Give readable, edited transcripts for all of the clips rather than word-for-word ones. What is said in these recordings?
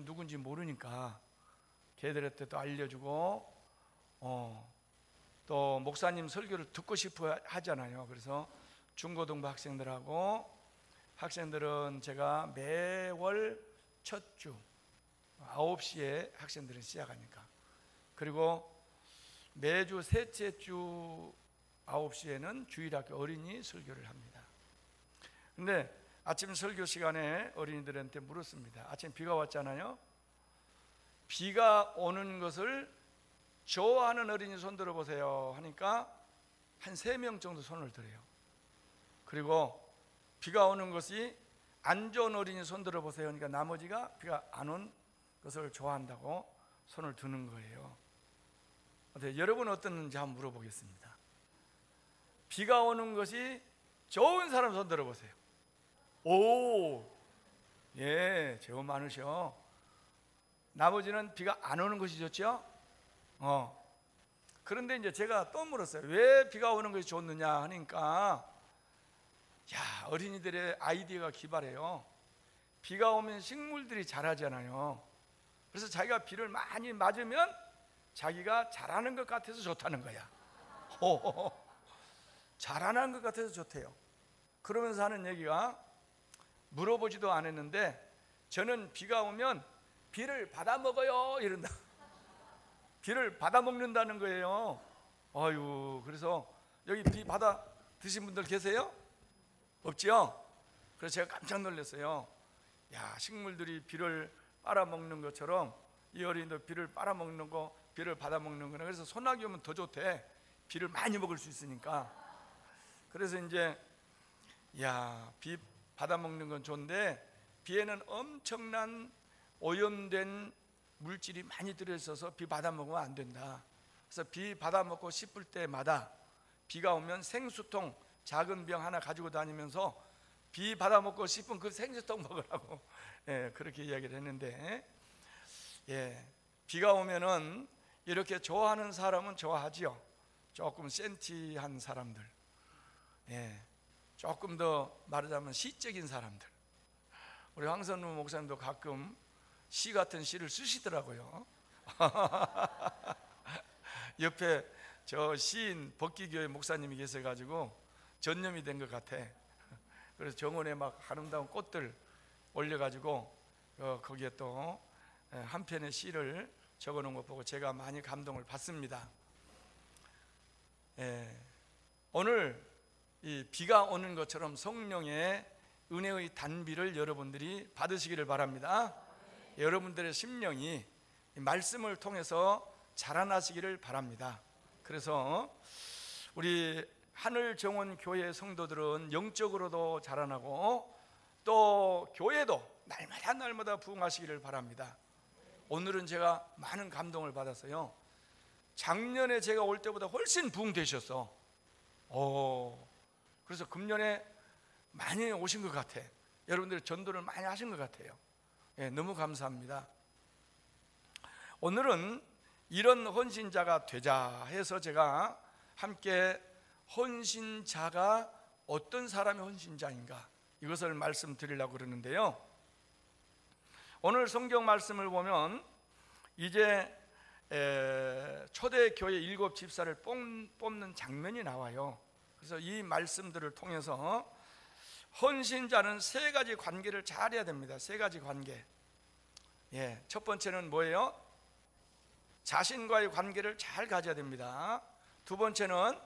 어린이들은 누군지 모르니까 걔들한테 또 알려주고 또 목사님 설교를 듣고 싶어 하잖아요. 그래서 중고등부 학생들은 제가 매월 첫 주 9시에 학생들은 시작하니까, 그리고 매주 셋째 주 9시에는 주일학교 어린이 설교를 합니다. 근데 아침 설교 시간에 어린이들한테 물었습니다. 아침 비가 왔잖아요. 비가 오는 것을 좋아하는 어린이 손 들어보세요 하니까 한 3명 정도 손을 들어요. 그리고 비가 오는 것이 안 좋은 어린이 손 들어보세요 하니까 나머지가 비가 안 온 것을 좋아한다고 손을 드는 거예요. 어때요? 여러분은 어떻는지 한번 물어보겠습니다. 비가 오는 것이 좋은 사람 손 들어보세요. 오, 예, 제법 많으셔. 나머지는 비가 안 오는 것이 좋죠? 그런데 이제 제가 또 물었어요. 왜 비가 오는 것이 좋느냐 하니까, 야, 어린이들의 아이디어가 기발해요. 비가 오면 식물들이 자라잖아요. 그래서 자기가 비를 많이 맞으면 자기가 자라는 것 같아서 좋다는 거야. 자라는 것 같아서 좋대요. 그러면서 하는 얘기가, 물어보지도 않았는데 저는 비가 오면 비를 받아 먹어요 이런다. 비를 받아 먹는다는 거예요. 아유, 그래서 여기 비 받아 드신 분들 계세요? 없지요? 그래서 제가 깜짝 놀랐어요. 야, 식물들이 비를 빨아먹는 것처럼 이 어린이도 비를 빨아먹는 거, 비를 받아먹는 거네. 그래서 소나기 오면 더 좋대. 비를 많이 먹을 수 있으니까. 그래서 이제 야, 비 받아먹는 건 좋은데 비에는 엄청난 오염된 물질이 많이 들어있어서 비 받아먹으면 안 된다. 그래서 비 받아먹고 싶을 때마다 비가 오면 생수통 작은 병 하나 가지고 다니면서 비 받아먹고 싶은 그 생수통 먹으라고 그렇게 이야기를 했는데, 비가 오면은 이렇게 좋아하는 사람은 좋아하지요. 조금 센티한 사람들, 조금 더 말하자면 시적인 사람들. 우리 황선무 목사님도 가끔 시 같은 시를 쓰시더라고요. 옆에 저 시인 법기교회 목사님이 계셔가지고 전념이 된 것 같아. 그래서 정원에 막 아름다운 꽃들 올려가지고 거기에 또 한 편의 시를 적어놓은 거 보고 제가 많이 감동을 받습니다. 오늘 이 비가 오는 것처럼 성령의 은혜의 단비를 여러분들이 받으시기를 바랍니다. 여러분들의 심령이 말씀을 통해서 자라나시기를 바랍니다. 그래서 우리 하늘정원교회 성도들은 영적으로도 자라나고 또 교회도 날마다 부흥하시기를 바랍니다. 오늘은 제가 많은 감동을 받았어요. 작년에 제가 올 때보다 훨씬 부흥되셨어. 그래서 금년에 많이 오신 것 같아. 여러분들이 전도를 많이 하신 것 같아요. 너무 감사합니다. 오늘은 이런 헌신자가 되자 해서 제가 함께 헌신자가 어떤 사람이 헌신자인가, 이것을 말씀드리려고 그러는데요. 오늘 성경 말씀을 보면 이제 초대교회 7 집사를 뽑는 장면이 나와요. 그래서 이 말씀들을 통해서 헌신자는 3가지 관계를 잘 해야 됩니다. 3가지 관계. 첫 번째는 뭐예요? 자신과의 관계를 잘 가져야 됩니다. 두 번째는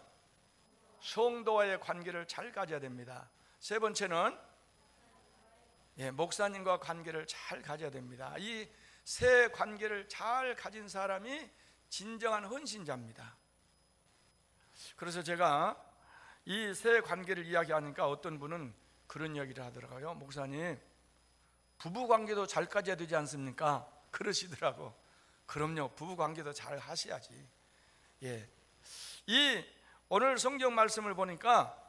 성도와의 관계를 잘 가져야 됩니다. 세 번째는 목사님과 관계를 잘 가져야 됩니다. 이 3 관계를 잘 가진 사람이 진정한 헌신자입니다. 그래서 제가 이 3 관계를 이야기하니까 어떤 분은 그런 이야기를 하더라고요. 목사님, 부부관계도 잘 가져야 되지 않습니까? 그러시더라고. 그럼요, 부부관계도 잘 하셔야지. 이 오늘 성경 말씀을 보니까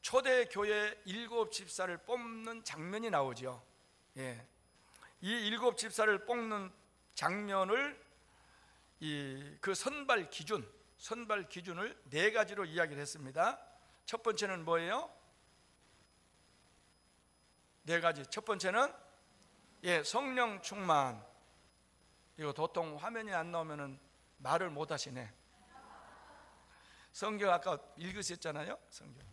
초대교회 7 집사를 뽑는 장면이 나오죠. 이 7 집사를 뽑는 장면을 그 선발 기준을 4가지로 이야기를 했습니다. 첫 번째는 뭐예요? 4가지. 첫 번째는 성령 충만. 이거 도통 화면이 안 나오면은 말을 못 하시네. 성경 아까 읽으셨잖아요. 성경.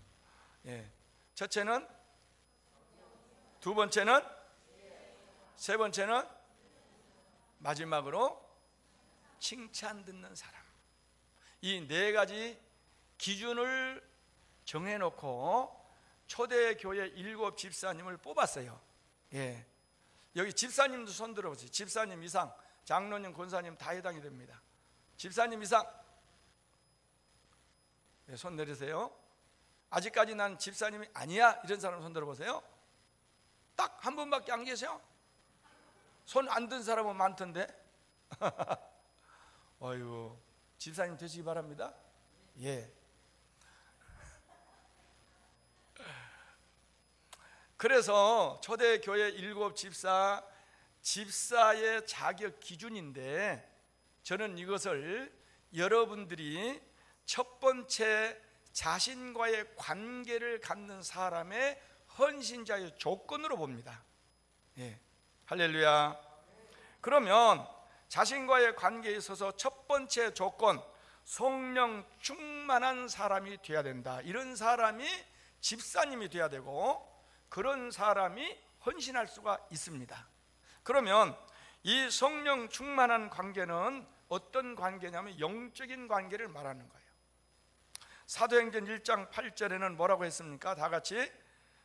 예. 첫째는, 두 번째는, 세 번째는, 마지막으로 칭찬 듣는 사람. 이 네 가지 기준을 정해놓고 초대교회 7 집사님을 뽑았어요. 예. 여기 집사님도 손 들어보세요. 집사님 이상, 장로님, 권사님 다 해당이 됩니다. 집사님 이상, 네, 손 내리세요. 아직까지 난 집사님이 아니야 이런 사람 손 들어보세요. 딱 한 분밖에 안 계셔. 손 안 든 사람은 많던데. 어휴, 집사님 되시기 바랍니다. 예. 그래서 초대교회 7 집사의 자격 기준인데, 저는 이것을 여러분들이 첫 번째 자신과의 관계를 갖는 사람의 헌신자의 조건으로 봅니다. 예. 할렐루야. 그러면 자신과의 관계에 있어서 첫 번째 조건, 성령 충만한 사람이 되어야 된다. 이런 사람이 집사님이 되어야 되고, 그런 사람이 헌신할 수가 있습니다. 그러면 이 성령 충만한 관계는 어떤 관계냐면 영적인 관계를 말하는 거예요. 사도행전 1장 8절에는 뭐라고 했습니까? 다 같이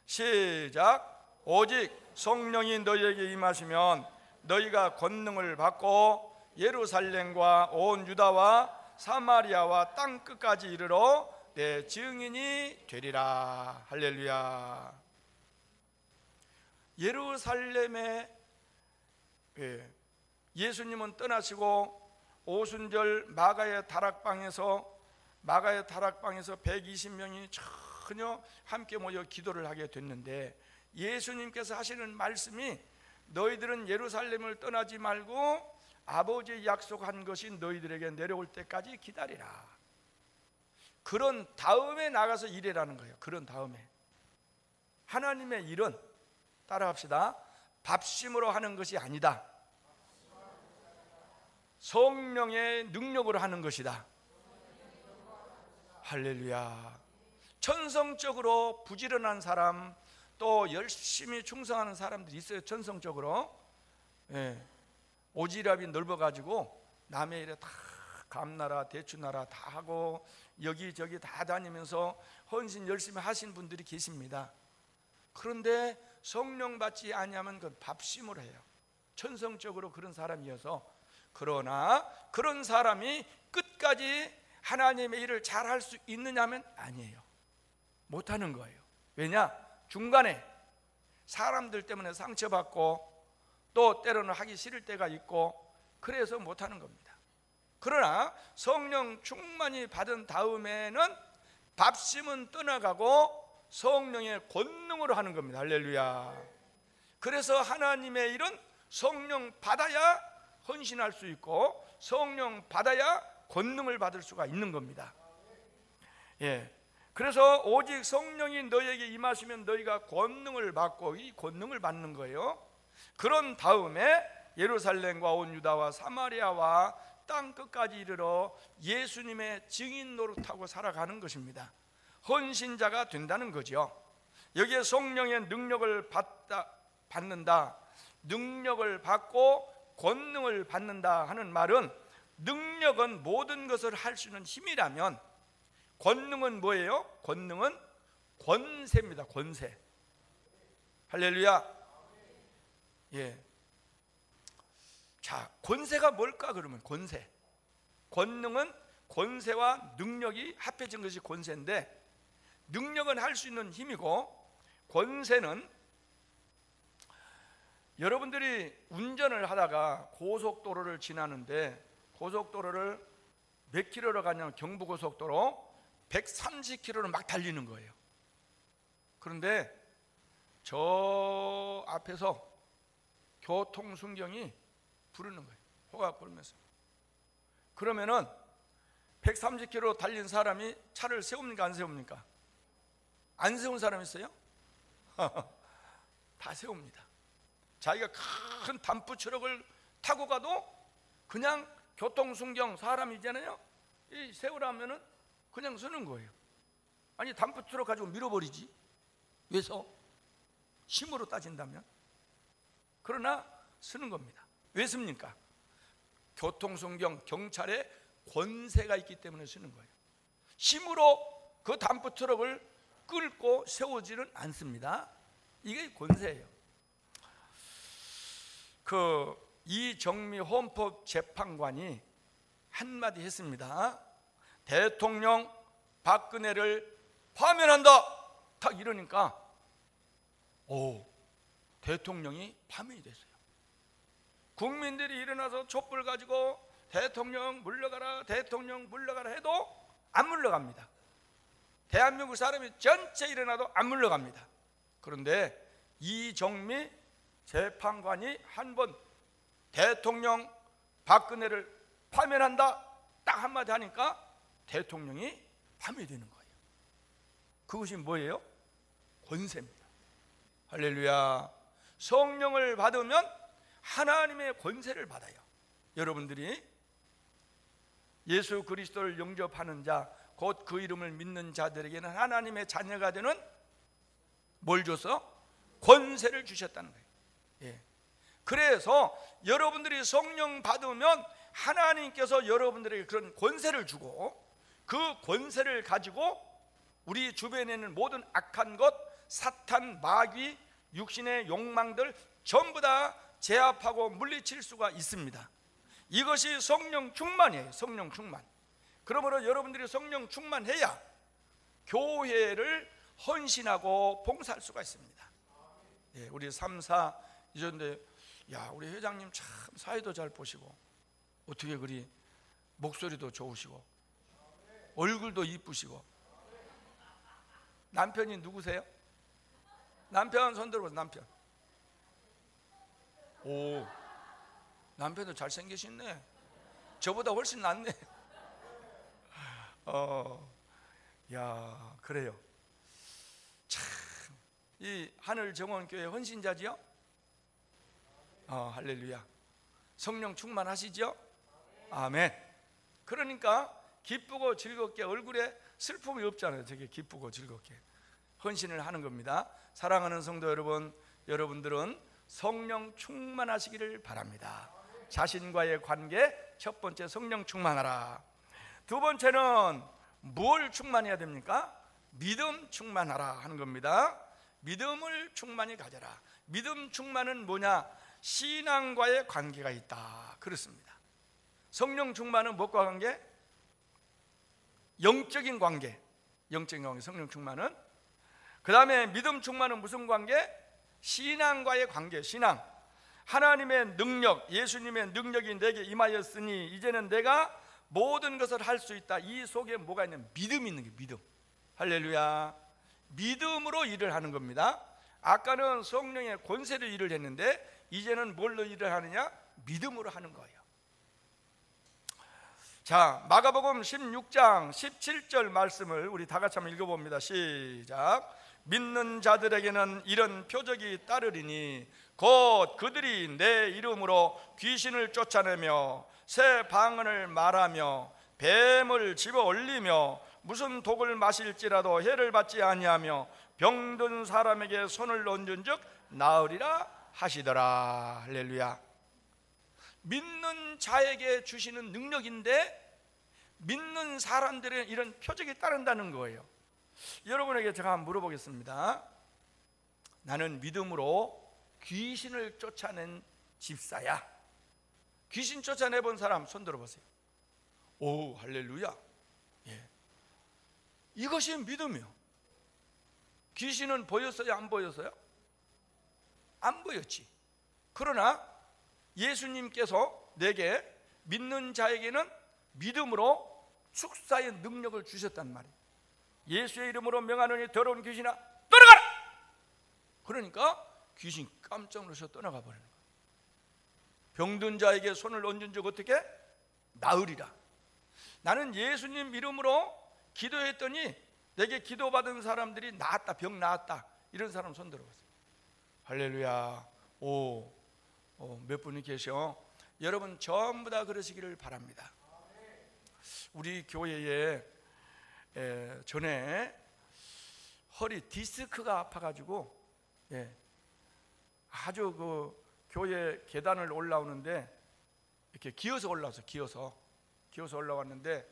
시작. 오직 성령이 너희에게 임하시면 너희가 권능을 받고 예루살렘과 온 유다와 사마리아와 땅 끝까지 이르러 내 증인이 되리라. 할렐루야. 예루살렘에 예수님은 떠나시고 오순절 마가의 다락방에서 120명이 전혀 함께 모여 기도를 하게 됐는데, 예수님께서 하시는 말씀이 너희들은 예루살렘을 떠나지 말고 아버지의 약속한 것이 너희들에게 내려올 때까지 기다리라. 그런 다음에 나가서 일해라는 거예요. 그런 다음에. 하나님의 일은, 따라합시다, 밥심으로 하는 것이 아니다. 성령의 능력으로 하는 것이다. 할렐루야. 천성적으로 부지런한 사람, 또 열심히 충성하는 사람들이 있어요. 천성적으로. 예. 오지랖이 넓어가지고 남의 일에 다 감나라 대추나라 다 하고 여기저기 다 다니면서 헌신 열심히 하신 분들이 계십니다. 그런데 성령 받지 아니하면 그건 밥심으로 해요. 천성적으로 그런 사람이어서. 그러나 그런 사람이 끝까지 하나님의 일을 잘할 수 있느냐면 아니에요. 못하는 거예요. 왜냐? 중간에 사람들 때문에 상처받고 또 때로는 하기 싫을 때가 있고, 그래서 못하는 겁니다. 그러나 성령 충만히 받은 다음에는 밥심은 떠나가고 성령의 권능으로 하는 겁니다. 할렐루야. 그래서 하나님의 일은 성령 받아야 헌신할 수 있고 성령 받아야 권능을 받을 수가 있는 겁니다. 예. 그래서 오직 성령이 너희에게 임하시면 너희가 권능을 받고, 이 권능을 받는 거예요. 그런 다음에 예루살렘과 온 유다와 사마리아와 땅 끝까지 이르러 예수님의 증인 노릇하고 살아가는 것입니다. 헌신자가 된다는 거죠. 여기에 성령의 능력을 받는다, 능력을 받고 권능을 받는다 하는 말은, 능력은 모든 것을 할 수 있는 힘이라면 권능은 뭐예요? 권능은 권세입니다. 권세. 할렐루야. 예. 자, 권세가 뭘까? 그러면 권세. 권능은 권세와 능력이 합해진 것이 권세인데, 능력은 할 수 있는 힘이고 권세는, 여러분들이 운전을 하다가 고속도로를 지나는데, 고속도로를 몇 킬로로 가냐면 경부고속도로 130km로 막 달리는 거예요. 그런데 저 앞에서 교통순경이 부르는 거예요. 호각 불면서. 그러면은 130km 달린 사람이 차를 세웁니까 안 세웁니까? 안 세운 사람 있어요? 다 세웁니다. 자기가 큰 단프 트럭을 타고 가도 그냥 교통순경 사람이잖아요. 이 세우라면은 그냥 쓰는 거예요. 아니 덤프트럭 가지고 밀어버리지. 왜서? 힘으로 따진다면. 그러나 쓰는 겁니다. 왜 씁니까? 교통순경 경찰의 권세가 있기 때문에 쓰는 거예요. 힘으로 그 덤프트럭을 끌고 세우지는 않습니다. 이게 권세예요. 그 이정미 헌법재판관이 한마디 했습니다. 대통령 박근혜를 파면한다. 딱 이러니까 대통령이 파면이 됐어요. 국민들이 일어나서 촛불 가지고 대통령 물러가라, 대통령 물러가라 해도 안 물러갑니다. 대한민국 사람이 전체 일어나도 안 물러갑니다. 그런데 이정미 재판관이 한번 대통령 박근혜를 파면한다 딱 한마디 하니까 대통령이 파면이 되는 거예요. 그것이 뭐예요? 권세입니다. 할렐루야. 성령을 받으면 하나님의 권세를 받아요. 여러분들이 예수 그리스도를 영접하는 자, 곧 그 이름을 믿는 자들에게는 하나님의 자녀가 되는 뭘 줘서? 권세를 주셨다는 거예요. 예. 그래서 여러분들이 성령 받으면 하나님께서 여러분들에게 그런 권세를 주고, 그 권세를 가지고 우리 주변에 있는 모든 악한 것, 사탄, 마귀, 육신의 욕망들 전부 다 제압하고 물리칠 수가 있습니다. 이것이 성령 충만이에요. 성령 충만. 그러므로 여러분들이 성령 충만해야 교회를 헌신하고 봉사할 수가 있습니다. 예, 우리 3, 4 이전데 야, 우리 회장님 참 사회도 잘 보시고 어떻게 그리 목소리도 좋으시고 얼굴도 이쁘시고. 남편이 누구세요? 남편 손 들어보세요. 남편. 오, 남편도 잘생기시네. 저보다 훨씬 낫네. 야, 그래요. 참, 이 하늘정원교회 헌신자지요? 할렐루야. 성령 충만하시죠? 아멘. 그러니까 기쁘고 즐겁게, 얼굴에 슬픔이 없잖아요. 되게 기쁘고 즐겁게 헌신을 하는 겁니다. 사랑하는 성도 여러분, 여러분들은 성령 충만하시기를 바랍니다. 자신과의 관계, 첫 번째 성령 충만하라. 두 번째는 뭘 충만해야 됩니까? 믿음 충만하라 하는 겁니다. 믿음을 충만히 가져라. 믿음 충만은 뭐냐? 신앙과의 관계가 있다. 그렇습니다. 성령 충만은 무엇과 관계? 영적인 관계. 영적인 관계, 성령 충만은. 그 다음에 믿음 충만은 무슨 관계? 신앙과의 관계. 신앙. 하나님의 능력, 예수님의 능력이 내게 임하였으니 이제는 내가 모든 것을 할 수 있다. 이 속에 뭐가 있냐면 믿음이 있는 게 믿음. 할렐루야. 믿음으로 일을 하는 겁니다. 아까는 성령의 권세로 일을 했는데 이제는 뭘로 일을 하느냐? 믿음으로 하는 거예요. 자, 마가복음 16장 17절 말씀을 우리 다 같이 한번 읽어봅니다. 시작. 믿는 자들에게는 이런 표적이 따르리니 곧 그들이 내 이름으로 귀신을 쫓아내며 새 방언을 말하며 뱀을 집어 올리며 무슨 독을 마실지라도 해를 받지 아니하며 병든 사람에게 손을 얹은 즉 나으리라 하시더라. 할렐루야. 믿는 자에게 주시는 능력인데 믿는 사람들의 이런 표적이 따른다는 거예요. 여러분에게 제가 한번 물어보겠습니다. 나는 믿음으로 귀신을 쫓아낸 집사야. 귀신 쫓아내본 사람 손 들어보세요. 오, 할렐루야. 예. 이것이 믿음이요. 귀신은 보였어요? 안 보였어요? 안 보였지. 그러나 예수님께서 내게 믿는 자에게는 믿음으로 축사의 능력을 주셨단 말이에요. 예수의 이름으로 명하노니 더러운 귀신아 떠나가라. 그러니까 귀신 깜짝 놀라서 떠나가 버리는 거예요. 병든 자에게 손을 얹은 적 어떻게? 나으리라. 나는 예수님 이름으로 기도했더니 내게 기도받은 사람들이 나았다, 병 나았다. 이런 사람 손 들어보세요. 할렐루야. 몇 분이 계셔? 여러분 전부 다 그러시기를 바랍니다. 우리 교회에 전에 허리 디스크가 아파가지고 아주 그 교회 계단을 올라오는데 이렇게 기어서 올라왔는데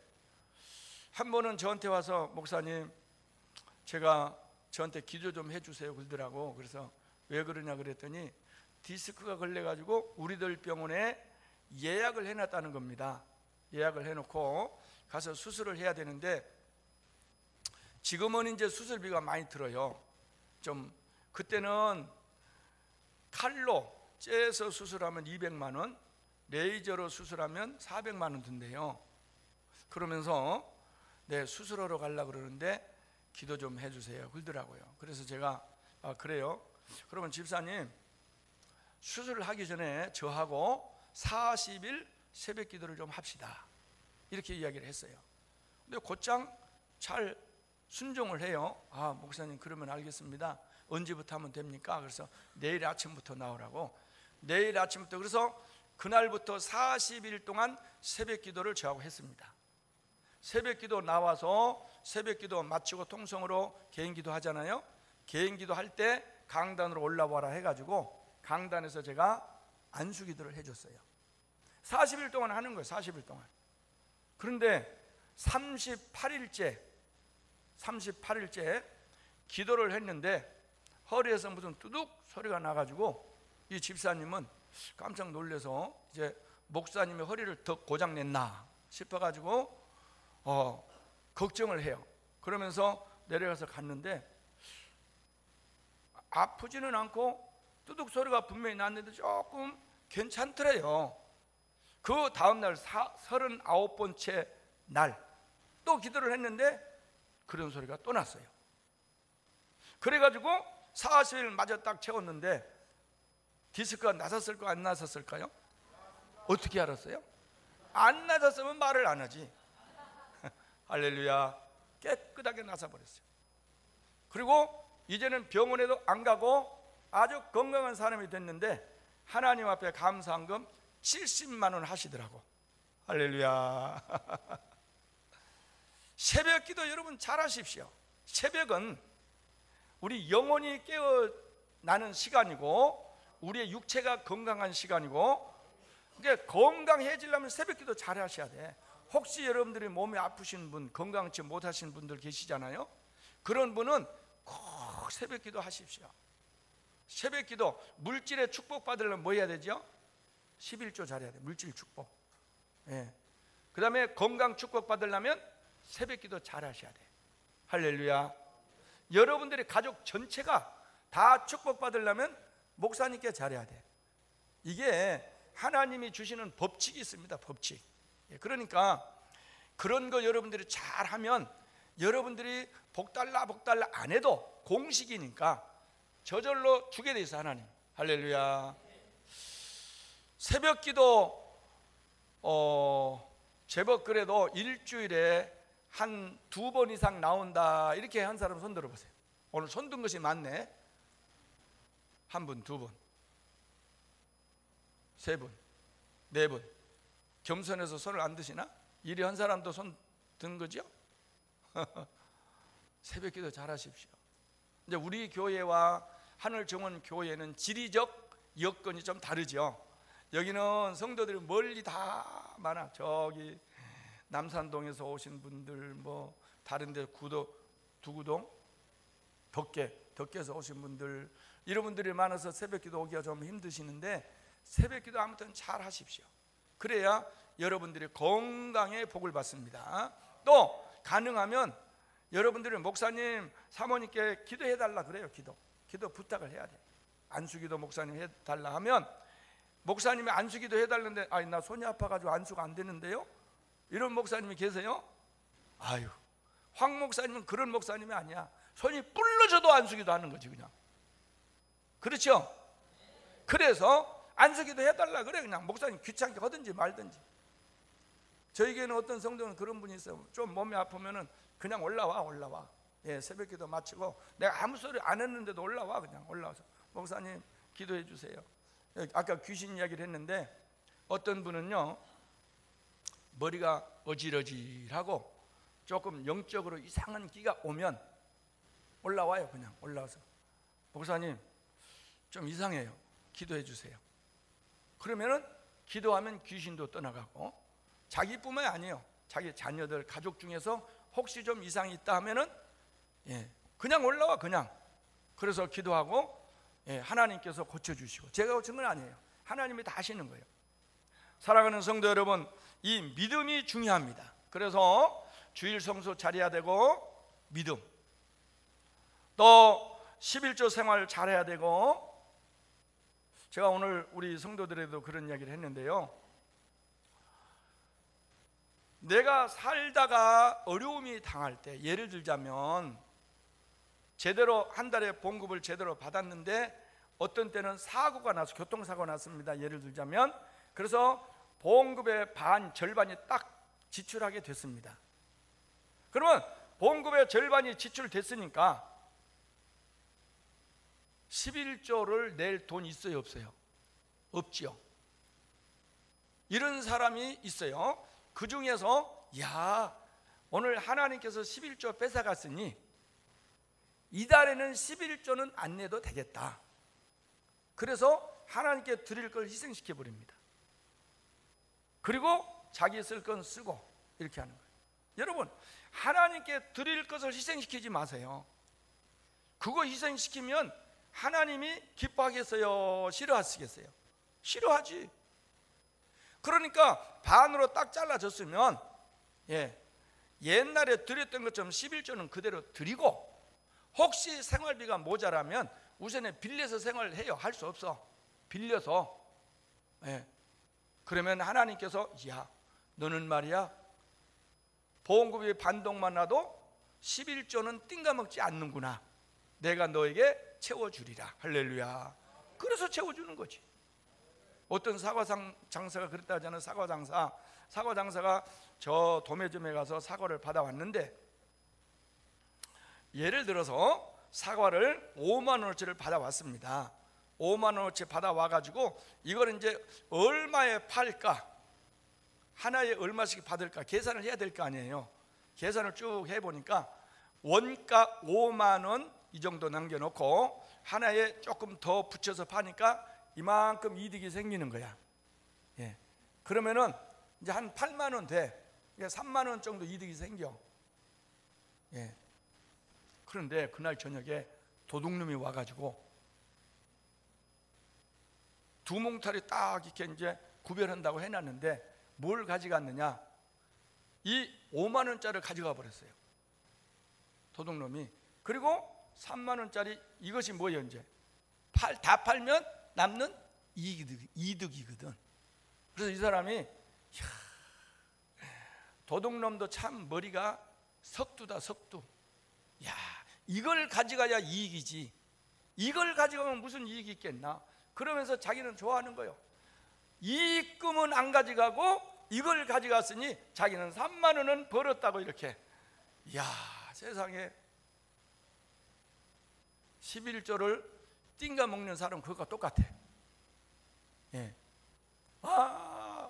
한 번은 저한테 와서 목사님 제가 저한테 기도 좀 해주세요 그러더라고. 그래서 왜 그러냐 그랬더니 디스크가 걸려가지고 우리들 병원에 예약을 해놨다는 겁니다. 예약을 해놓고 가서 수술을 해야 되는데 지금은 이제 수술비가 많이 들어요. 좀 그때는 칼로 째서 수술하면 200만 원, 레이저로 수술하면 400만 원 든대요. 그러면서 수술하러 가려고 그러는데 기도 좀 해주세요 그러더라고요. 그래서 제가 그래요? 그러면 집사님 수술을 하기 전에 저하고 40일 새벽 기도를 좀 합시다 이렇게 이야기를 했어요. 근데 곧장 잘 순종을 해요. 목사님 그러면 알겠습니다. 언제부터 하면 됩니까? 그래서 내일 아침부터 나오라고. 내일 아침부터. 그래서 그날부터 40일 동안 새벽 기도를 저하고 했습니다. 새벽 기도 나와서 새벽 기도 마치고 통성으로 개인 기도 하잖아요. 개인 기도 할 때 강단으로 올라와라 해가지고 강단에서 제가 안수 기도를 해줬어요. 40일 동안 하는 거예요. 40일 동안. 그런데 38일째 기도를 했는데 허리에서 무슨 뚜둑 소리가 나가지고 이 집사님은 깜짝 놀라서 이제 목사님의 허리를 더 고장냈나 싶어가지고 걱정을 해요. 그러면서 내려가서 갔는데 아프지는 않고 뚜둑 소리가 분명히 났는데 조금 괜찮더래요. 그 다음날 39번째 날 또 기도를 했는데 그런 소리가 또 났어요. 그래가지고 40일 마저 딱 채웠는데 디스크가 나섰을까 안 나섰을까요? 어떻게 알았어요? 안 나섰으면 말을 안 하지. 할렐루야. 깨끗하게 나서버렸어요. 그리고 이제는 병원에도 안 가고 아주 건강한 사람이 됐는데 하나님 앞에 감사한금 70만 원 하시더라고. 할렐루야. 새벽 기도 여러분 잘 하십시오. 새벽은 우리 영혼이 깨어나는 시간이고 우리의 육체가 건강한 시간이고, 그러니까 건강해지려면 새벽 기도 잘 하셔야 돼. 혹시 여러분들이 몸이 아프신 분, 건강치 못하신 분들 계시잖아요. 그런 분은 꼭 새벽 기도 하십시오. 새벽 기도, 물질의 축복 받으려면 뭐 해야 되죠? 11조 잘해야 돼. 물질 축복. 그 다음에 건강 축복 받으려면 새벽 기도 잘 하셔야 돼. 할렐루야. 여러분들의 가족 전체가 다 축복 받으려면 목사님께 잘해야 돼. 이게 하나님이 주시는 법칙이 있습니다. 법칙. 그러니까 그런 거 여러분들이 잘하면 여러분들이 복달라 안 해도 공식이니까 저절로 주게 돼 있어 하나님. 할렐루야. 새벽 기도 제법 그래도 일주일에 한 2번 이상 나온다 이렇게 한 사람 손 들어보세요. 오늘 손 든 것이 많네. 1분, 2분, 3분, 4분. 겸손해서 손을 안 드시나? 이리 한 사람도 손 든 거죠? 새벽 기도 잘 하십시오. 이제 우리 교회와 하늘정원 교회는 지리적 여건이 좀 다르죠. 여기는 성도들이 멀리 다 많아. 저기 남산동에서 오신 분들, 뭐 다른 데 두구동, 덕계에서 오신 분들, 이런 분들이 많아서 새벽 기도 오기가 좀 힘드시는데 새벽 기도 아무튼 잘 하십시오. 그래야 여러분들이 건강에 복을 받습니다. 또 가능하면 여러분들이 목사님, 사모님께 기도해달라 그래요. 기도 부탁을 해야 돼. 안수기도 목사님 해달라 하면 목사님이 안수기도 해달라는데 나 손이 아파가지고 안수가 안 되는데요, 이런 목사님이 계세요? 아유, 황 목사님은 그런 목사님이 아니야. 손이 불러져도 안수기도 하는 거지 그냥. 그렇죠? 그래서 안수기도 해달라 그래. 그냥 목사님 귀찮게 하든지 말든지. 저에게는 어떤 성도는 그런 분이 있어요. 좀 몸이 아프면은 그냥 올라와. 새벽기도 마치고 내가 아무 소리 안 했는데도 그냥 올라와서 목사님 기도해 주세요. 아까 귀신 이야기를 했는데 어떤 분은요, 머리가 어질어질하고 조금 영적으로 이상한 기가 오면 올라와요. 그냥 올라와서 목사님 좀 이상해요, 기도해 주세요. 그러면은 기도하면 귀신도 떠나가고, 자기뿐만이 아니에요, 자기 자녀들 가족 중에서 혹시 좀 이상이 있다 하면은 그냥 올라와. 그냥 그래서 기도하고 하나님께서 고쳐주시고, 제가 고친 건 아니에요, 하나님이 다 하시는 거예요. 사랑하는 성도 여러분, 이 믿음이 중요합니다. 그래서 주일 성수 잘해야 되고, 믿음, 또 11조 생활 잘해야 되고, 제가 오늘 우리 성도들에도 그런 이야기를 했는데요, 내가 살다가 어려움이 당할 때, 예를 들자면 제대로 한 달에 봉급을 제대로 받았는데 어떤 때는 사고가 나서, 교통사고가 났습니다, 예를 들자면. 그래서 봉급의 절반이 딱 지출하게 됐습니다. 그러면 봉급의 절반이 지출됐으니까 11조를 낼 돈 있어요, 없어요? 없지요. 이런 사람이 있어요. 그 중에서 오늘 하나님께서 11조 뺏어갔으니 이달에는 11조는 안 내도 되겠다. 그래서 하나님께 드릴 걸 희생시켜 버립니다. 그리고 자기 쓸 건 쓰고 이렇게 하는 거예요. 여러분, 하나님께 드릴 것을 희생시키지 마세요. 그거 희생시키면 하나님이 기뻐하겠어요, 싫어하시겠어요? 싫어하지. 그러니까 반으로 딱 잘라졌으면 옛날에 드렸던 것처럼 11조는 그대로 드리고, 혹시 생활비가 모자라면 우선에 빌려서 생활해요. 할 수 없어, 빌려서. 그러면 하나님께서 너는 말이야, 보험급이 반동만 나도 11조는 띵가먹지 않는구나, 내가 너에게 채워주리라. 할렐루야. 그래서 채워주는 거지. 어떤 사과 장사가 그랬다 하잖아요. 사과 장사가 저 도매점에 가서 사과를 받아왔는데, 예를 들어서 사과를 5만 원어치를 받아왔습니다. 5만 원어치 받아와가지고 이걸 이제 얼마에 팔까, 하나에 얼마씩 받을까 계산을 해야 될 거 아니에요. 계산을 쭉 해보니까 원가 5만 원 이 정도 남겨놓고 하나에 조금 더 붙여서 파니까 이만큼 이득이 생기는 거야. 그러면은 이제 한 8만 원 돼. 3만 원 정도 이득이 생겨. 그런데 그날 저녁에 도둑놈이 와가지고 두 몽타리 딱 이렇게 이제 구별한다고 해놨는데 뭘 가져갔느냐, 이 5만 원짜리를 가져가 버렸어요, 도둑놈이. 그리고 3만 원짜리, 이것이 뭐예요? 이제 다 팔면 남는 이득이거든. 그래서 이 사람이 도둑놈도 참 머리가 석두다, 석두. 이걸 가져가야 이익이지, 이걸 가져가면 무슨 이익이 있겠나. 그러면서 자기는 좋아하는 거예요. 이익금은 안 가져가고 이걸 가져갔으니 자기는 3만 원은 벌었다고 이렇게. 세상에 11조를 띵가 먹는 사람 그것과 똑같아.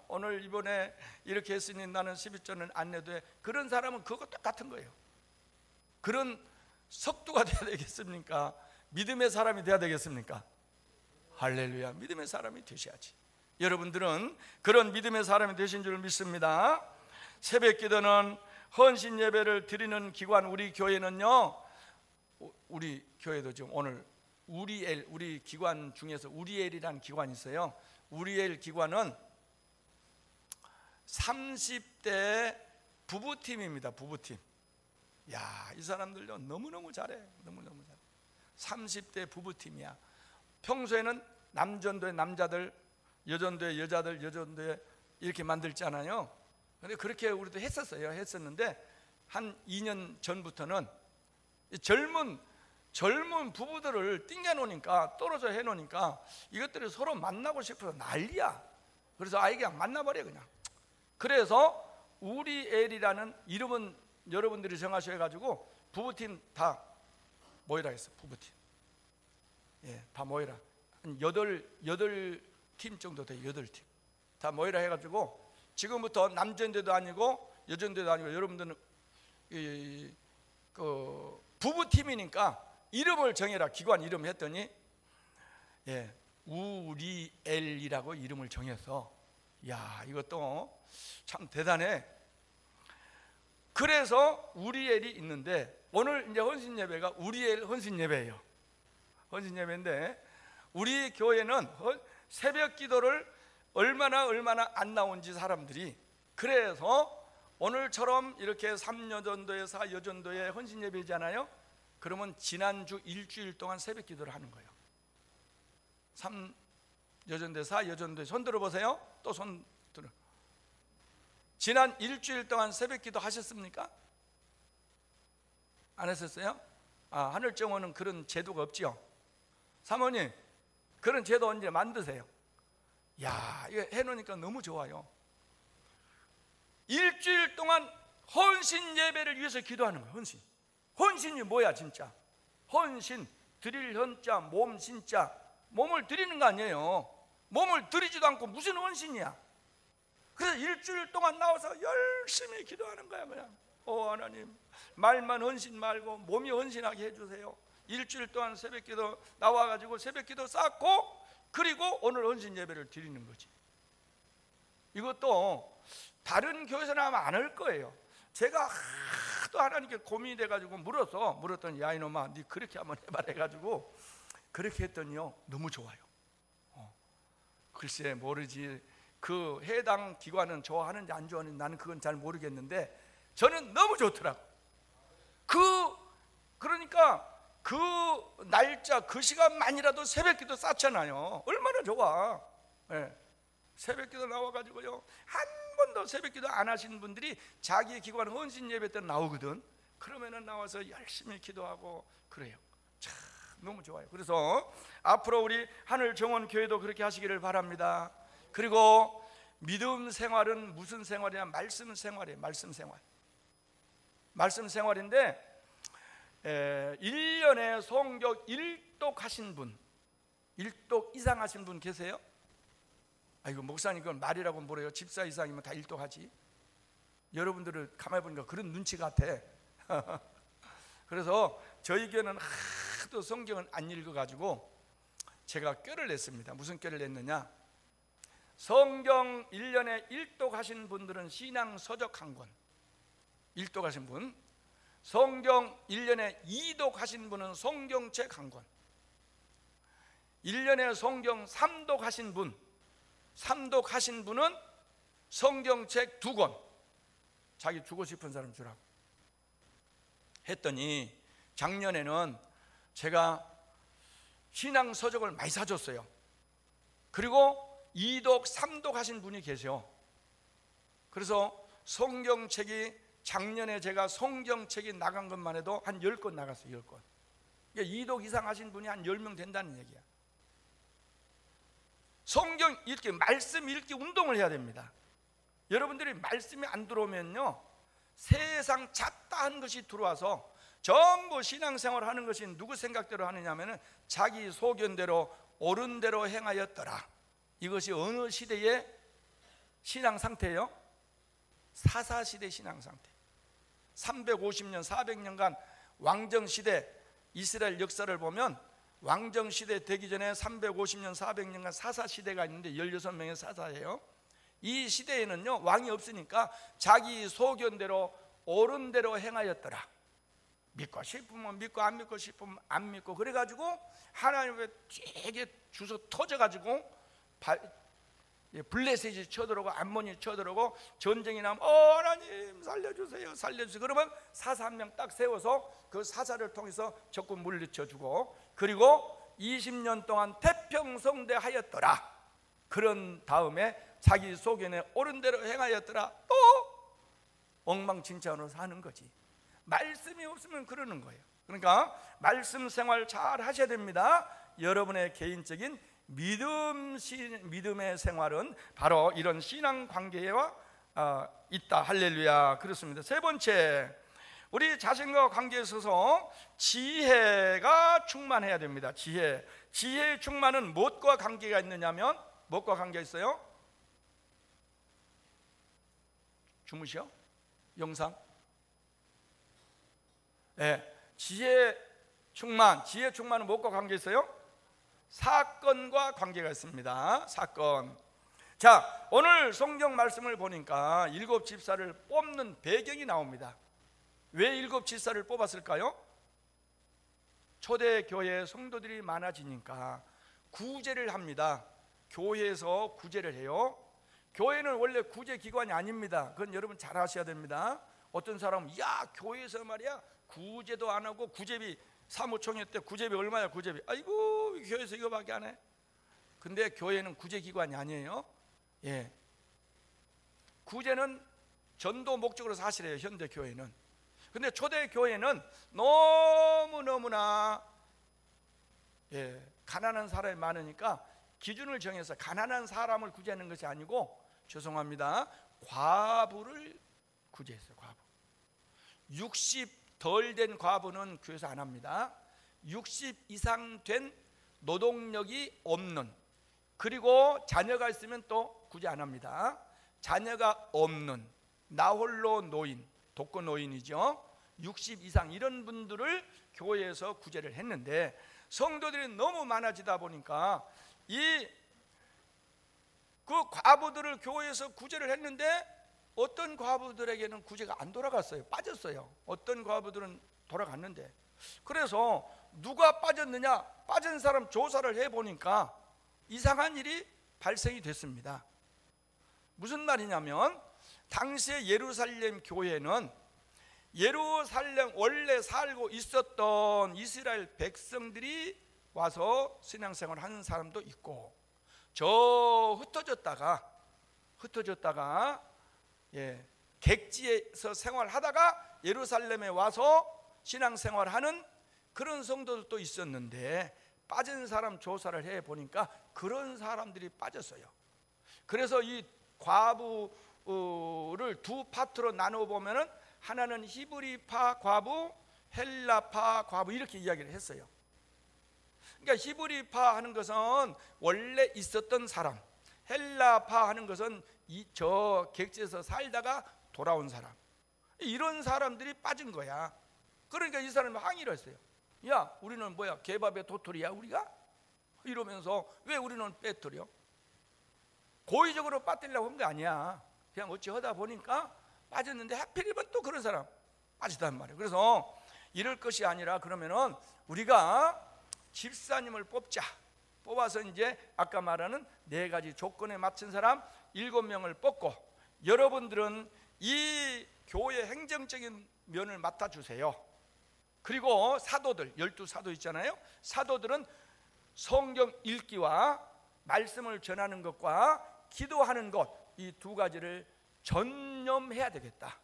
오늘 이번에 이렇게 했으니 나는 11조는 안 내도 돼. 그런 사람은 그것과 똑같은 거예요. 그런 석두가 돼야 되겠습니까? 믿음의 사람이 돼야 되겠습니까? 할렐루야. 믿음의 사람이 되셔야지. 여러분들은 그런 믿음의 사람이 되신 줄 믿습니다. 새벽 기도는 헌신 예배를 드리는 기관, 우리 교회는요, 우리 교회도 지금 오늘 우리 기관 중에서 우리엘이라는 기관이 있어요. 우리엘 기관은 30대 부부팀입니다. 부부팀. 이 사람들도 너무너무 잘해. 너무너무 잘해. 30대 부부팀이야. 평소에는 남전도에 남자들, 여전도에 여자들, 여전도에 이렇게 만들잖아요. 근데 그렇게 우리도 했었는데 한 2년 전부터는 젊은 부부들을 띵겨놓으니까, 떨어져 해놓으니까 이것들이 서로 만나고 싶어서 난리야. 그래서 그냥 만나버려 그냥. 그래서 우리엘이라는 이름은 여러분들이 정하셔가지고 부부팀 다 모이라 했어. 부부팀. 다 모이라. 한 8팀 정도 돼. 8팀. 다 모이라 해가지고 지금부터 남전대도 아니고 여전대도 아니고 여러분들은 그 부부팀이니까 이름을 정해라. 기관 이름 했더니 우리엘이라고 이름을 정해서, 야, 이것도 참 대단해. 그래서 우리엘이 있는데 오늘 이제 헌신 예배가 우리엘 헌신 예배예요. 헌신 예배인데 우리 교회는 새벽 기도를 얼마나 안 나온지 사람들이, 그래서 오늘처럼 이렇게 3여전도에 4여전도에 헌신 예배잖아요. 그러면 지난주 일주일 동안 새벽 기도를 하는 거예요. 3여전도에 4여전도에 손 들어보세요. 또 손 들어. 지난 일주일 동안 새벽 기도 하셨습니까? 안 하셨어요? 하늘정원은 그런 제도가 없지요. 사모님, 그런 제도 언제 만드세요? 야, 이거 해놓으니까 너무 좋아요. 일주일 동안 헌신 예배를 위해서 기도하는 거예요. 헌신. 헌신이 뭐야 진짜? 헌신, 드릴 헌자, 몸 신자. 몸을 드리는 거 아니에요. 몸을 드리지도 않고 무슨 헌신이야. 그래서 일주일 동안 나와서 열심히 기도하는 거야. 그냥 하나님, 말만 헌신 말고 몸이 헌신하게 해주세요. 일주일 동안 새벽기도 나와가지고 새벽기도 쌓고, 그리고 오늘 헌신 예배를 드리는 거지. 이것도 다른 교회에서는 아마 안 할 거예요. 제가 하도 하나님께 고민이 돼가지고 물었더니 야 이놈아, 네 그렇게 한번 해봐라 해가지고 그렇게 했더니요 너무 좋아요. 글쎄 모르지 그 해당 기관은 좋아하는지 안 좋아하는지 나는 그건 잘 모르겠는데 저는 너무 좋더라고. 그러니까 그 날짜 그 시간만이라도 새벽기도 쌓잖아요. 얼마나 좋아. 새벽기도 나와가지고요 한 번도 새벽기도 안 하시는 분들이 자기 기관 헌신 예배 때 나오거든. 그러면은 나와서 열심히 기도하고 그래요. 참 너무 좋아요. 그래서 앞으로 우리 하늘정원교회도 그렇게 하시기를 바랍니다. 그리고 믿음 생활은 무슨 생활이냐? 말씀 생활이에요. 말씀 생활. 말씀 생활인데 1년에 성경 1독 하신 분, 1독 이상 하신 분 계세요? 아이고 목사님 그건 말이라고 뭐래요. 집사 이상이면 다 1독 하지. 여러분들은 가만히 보니까 그런 눈치 같아. 그래서 저희 교회는 하도 성경을 안 읽어가지고 제가 꾀를 냈습니다. 무슨 꾀를 냈느냐? 성경 1년에 1독 하신 분들은 신앙 서적 한 권, 1독 하신 분. 성경 1년에 2독 하신 분은 성경책 한 권. 1년에 성경 3독 하신 분, 3독 하신 분은 성경책 2권. 자기 주고 싶은 사람 주라고 했더니 작년에는 제가 신앙 서적을 많이 사줬어요. 그리고 2독, 3독 하신 분이 계세요. 그래서 성경책이 작년에 제가 성경책이 나간 것만 해도 한 10권 나갔어요. 10권. 그러니까 2독 이상 하신 분이 한 10명 된다는 얘기야. 성경 읽기, 말씀 읽기 운동을 해야 됩니다. 여러분들이 말씀이 안 들어오면요 세상 잡다한 것이 들어와서 전부 신앙생활 하는 것이 누구 생각대로 하느냐면 자기 소견대로 옳은 대로 행하였더라. 이것이 어느 시대의 신앙 상태예요? 사사시대 신앙 상태. 350년 400년간 왕정시대 이스라엘 역사를 보면 왕정시대 되기 전에 350년 400년간 사사시대가 있는데 16명의 사사예요. 이 시대에는요 왕이 없으니까 자기 소견대로 옳은 대로 행하였더라. 믿고 싶으면 믿고 안 믿고 싶으면 안 믿고 그래가지고 하나님의 되게 주워 터져가지고 블레셋이 쳐들어오고 암몬이 쳐들어오고 전쟁이 나면 하나님 살려주세요 살려주세요. 그러면 사사 한 명 딱 세워서 그 사사를 통해서 적군 물리쳐주고 그리고 20년 동안 태평성대 하였더라. 그런 다음에 자기 소견에 옳은 대로 행하였더라. 또 엉망진창으로 사는 거지. 말씀이 없으면 그러는 거예요. 그러니까 말씀 생활 잘 하셔야 됩니다. 여러분의 개인적인 믿음의 생활은 바로 이런 신앙 관계와 있다. 할렐루야. 그렇습니다. 세 번째, 우리 자신과 관계에 있어서 지혜가 충만해야 됩니다. 지혜의 충만은 무엇과 관계가 있느냐면 무엇과 관계가 있어요? 주무시오? 영상? 네. 지혜 충만은 무엇과 관계 있어요? 사건과 관계가 있습니다. 사건. 자, 오늘 성경 말씀을 보니까 7 집사를 뽑는 배경이 나옵니다. 왜 7 집사를 뽑았을까요? 초대교회 성도들이 많아지니까 구제를 합니다. 교회에서 구제를 해요. 교회는 원래 구제기관이 아닙니다. 그건 여러분 잘 아셔야 됩니다. 어떤 사람은 교회에서 말이야 구제도 안 하고 구제비 사무총회 때 구제비 얼마야 구제비? 아이고 교회에서 이거밖에 안 해. 근데 교회는 구제기관이 아니에요. 예. 구제는 전도 목적으로 사실이에요. 현대 교회는. 근데 초대 교회는 너무나 가난한 사람이 많으니까 기준을 정해서 가난한 사람을 구제하는 것이 아니고, 죄송합니다, 과부를 구제했어요. 과부. 60 덜 된 과부는 교회에서 안 합니다. 60 이상 된 노동력이 없는, 그리고 자녀가 있으면 또 구제 안 합니다. 자녀가 없는 나홀로 노인, 독거 노인이죠. 60 이상 이런 분들을 교회에서 구제를 했는데, 성도들이 너무 많아지다 보니까 그 과부들을 교회에서 구제를 했는데 어떤 과부들에게는 구제가 안 돌아갔어요. 빠졌어요. 어떤 과부들은 돌아갔는데, 그래서 누가 빠졌느냐, 빠진 사람 조사를 해보니까 이상한 일이 발생이 됐습니다. 무슨 말이냐면, 당시에 예루살렘 교회는 예루살렘 원래 살고 있었던 이스라엘 백성들이 와서 신앙생활을 하는 사람도 있고, 저 흩어졌다가 객지에서 생활하다가 예루살렘에 와서 신앙생활하는 그런 성도들도 있었는데, 빠진 사람 조사를 해보니까 그런 사람들이 빠졌어요. 그래서 이 과부를 두 파트로 나눠보면은, 하나는 히브리파 과부, 헬라파 과부, 이렇게 이야기를 했어요. 그러니까 히브리파 하는 것은 원래 있었던 사람, 헬라파 하는 것은 저 객지에서 살다가 돌아온 사람, 이런 사람들이 빠진 거야. 그러니까 이 사람이 항의를 했어요. 야, 우리는 뭐야, 개밥의 도토리야 우리가? 이러면서 왜 우리는 빼뜨려? 고의적으로 빠뜨리려고 한 게 아니야. 그냥 어찌 하다 보니까 빠졌는데, 하필이면 또 그런 사람 빠지단 말이에요. 그래서 이럴 것이 아니라, 그러면은 우리가 집사님을 뽑아서 이제 아까 말하는 4가지 조건에 맞춘 사람 7명을 뽑고, 여러분들은 이 교회 행정적인 면을 맡아주세요. 그리고 사도들, 12사도 있잖아요. 사도들은 성경 읽기와 말씀을 전하는 것과 기도하는 것, 이 2가지를 전념해야 되겠다.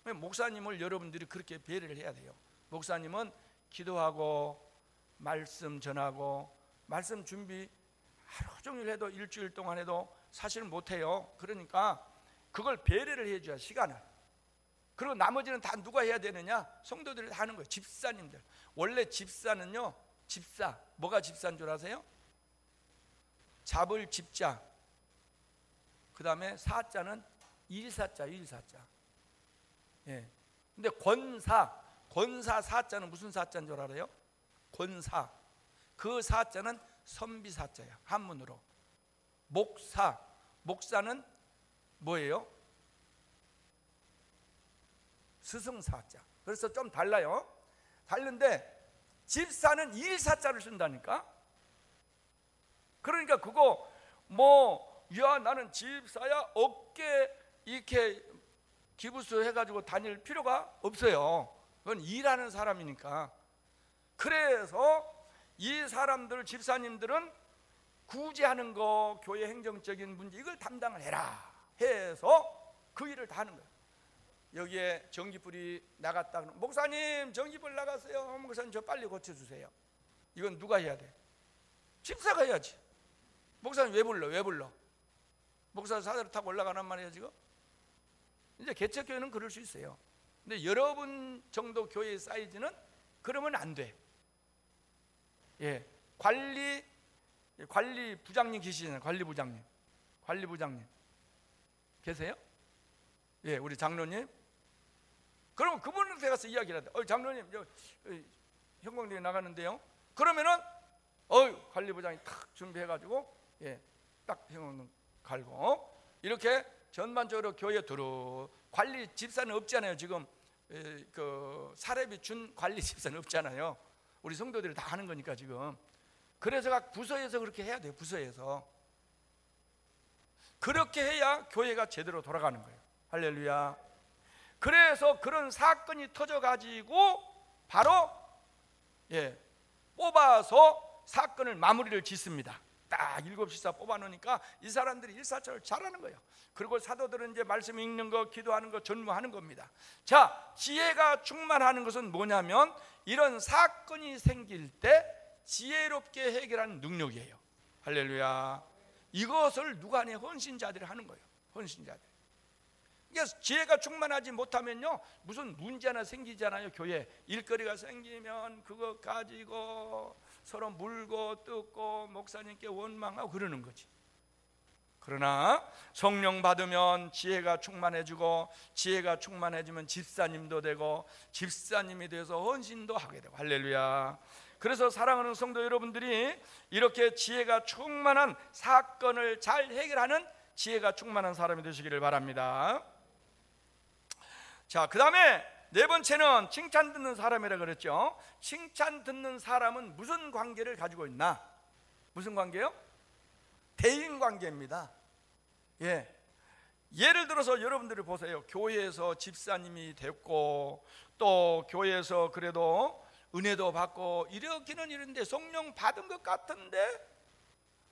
목사님을 여러분들이 그렇게 배려를 해야 돼요. 목사님은 기도하고 말씀 전하고 말씀 준비 하루 종일 해도, 일주일 동안 해도 사실은 못해요. 그러니까 그걸 배려를 해줘야, 시간을. 그리고 나머지는 다 누가 해야 되느냐? 성도들이 다 하는 거예요. 집사님들. 원래 집사는요, 집사, 뭐가 집사인 줄 아세요? 잡을 집자, 그 다음에 사자는 일사자. 예. 근데 권사 사자는 무슨 사자인 줄 알아요? 권사. 그 사자는 선비사자야, 한문으로. 목사는 뭐예요? 스승사자. 그래서 좀 달라요. 다른데 집사는 일사자를 쓴다니까. 그러니까 그거 야, 나는 집사야, 어깨 이렇게 기부수 해가지고 다닐 필요가 없어요. 그건 일하는 사람이니까. 그래서 이 사람들, 집사님들은 구제하는 거, 교회 행정적인 문제, 이걸 담당을 해라 해서 그 일을 다 하는 거예요. 여기에 전기불이 나갔다 그러면, 목사님 전기불 나갔어요. 목사님 저 빨리 고쳐주세요. 이건 누가 해야 돼? 집사가 해야지. 목사님 왜 불러? 목사 사다리 타고 올라가란 말이에요 지금. 이제 개척교회는 그럴 수 있어요. 근데 여러분 정도 교회의 사이즈는 그러면 안 돼. 예, 관리 부장님 계시잖아요. 관리부장님 계세요? 예, 우리 장로님. 그러면 그분한테 가서 이야기를 하다. 장로님, 형광등이 나가는데요. 그러면은 관리부장이 탁 준비해가지고 딱 형광등 갈고 이렇게 전반적으로 교회 두루 관리 집사는 없잖아요. 지금 그 사례비 준 관리 집사는 없잖아요. 우리 성도들이 다 하는 거니까 지금. 그래서 각 부서에서 그렇게 해야 돼요. 부서에서 그렇게 해야 교회가 제대로 돌아가는 거예요. 할렐루야. 그래서 그런 사건이 터져가지고 바로 뽑아서 사건을 마무리를 짓습니다. 딱 7집사 뽑아놓으니까 이 사람들이 일사천을 잘하는 거예요. 그리고 사도들은 이제 말씀 읽는 거, 기도하는 거, 전무하는 겁니다. 자, 지혜가 충만하는 것은 뭐냐면 이런 사건이 생길 때 지혜롭게 해결하는 능력이에요. 할렐루야. 이것을 누가 하냐? 헌신자들이 하는 거예요. 헌신자들. 그러니까 지혜가 충만하지 못하면요, 무슨 문제 하나 생기잖아요. 교회 일거리가 생기면 그거 가지고 서로 물고 뜯고 목사님께 원망하고 그러는 거지. 그러나 성령 받으면 지혜가 충만해지고, 지혜가 충만해지면 집사님도 되고, 집사님이 돼서 헌신도 하게 되고. 할렐루야. 그래서 사랑하는 성도 여러분들이 이렇게 지혜가 충만한 사건을 잘 해결하는 지혜가 충만한 사람이 되시기를 바랍니다. 자, 그 다음에 네 번째는 칭찬 듣는 사람이라 그랬죠. 칭찬 듣는 사람은 무슨 관계를 가지고 있나? 무슨 관계요? 대인 관계입니다. 예를 들어서 여러분들이 보세요. 교회에서 집사님이 됐고, 또 교회에서 그래도 은혜도 받고 이렇기는 이런데 성령 받은 것 같은데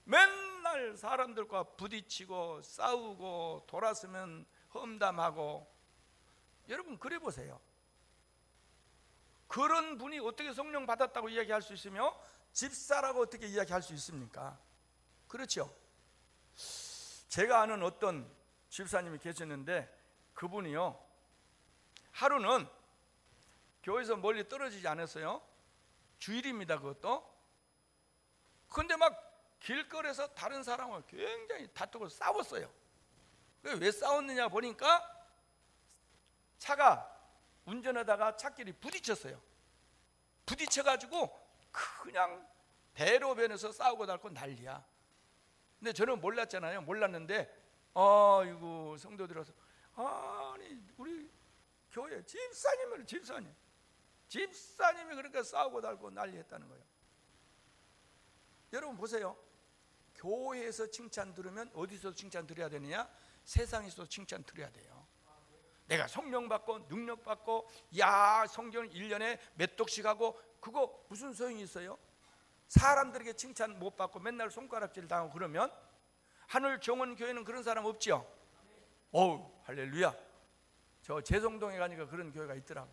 맨날 사람들과 부딪히고 싸우고 돌아서면 험담하고. 여러분 그래 보세요. 그런 분이 어떻게 성령 받았다고 이야기할 수 있으며 집사라고 어떻게 이야기할 수 있습니까? 그렇죠. 제가 아는 어떤 집사님이 계셨는데 그분이요, 하루는 교회에서 멀리 떨어지지 않았어요. 주일입니다. 그것도. 근데 막 길거리에서 다른 사람과 굉장히 다투고 싸웠어요. 왜 싸웠느냐 보니까 차가 운전하다가 차끼리 부딪혔어요. 부딪혀가지고 그냥 대로변에서 싸우고 달고 난리야. 근데 저는 몰랐잖아요. 몰랐는데 이거 성도들어서 아니 우리 교회 집사님이 그러니까 싸우고 달고 난리했다는 거예요. 여러분 보세요. 교회에서 칭찬 들으면 어디서 칭찬 드려야 되느냐? 세상에서 칭찬 드려야 돼요. 내가 성령 받고 능력 받고 성경 1년에 몇 독씩 하고 그거 무슨 소용이 있어요? 사람들에게 칭찬 못 받고 맨날 손가락질 당하고 그러면 하늘 정원 교회는 그런 사람 없죠? 할렐루야. 저 제성동에 가니까 그런 교회가 있더라고.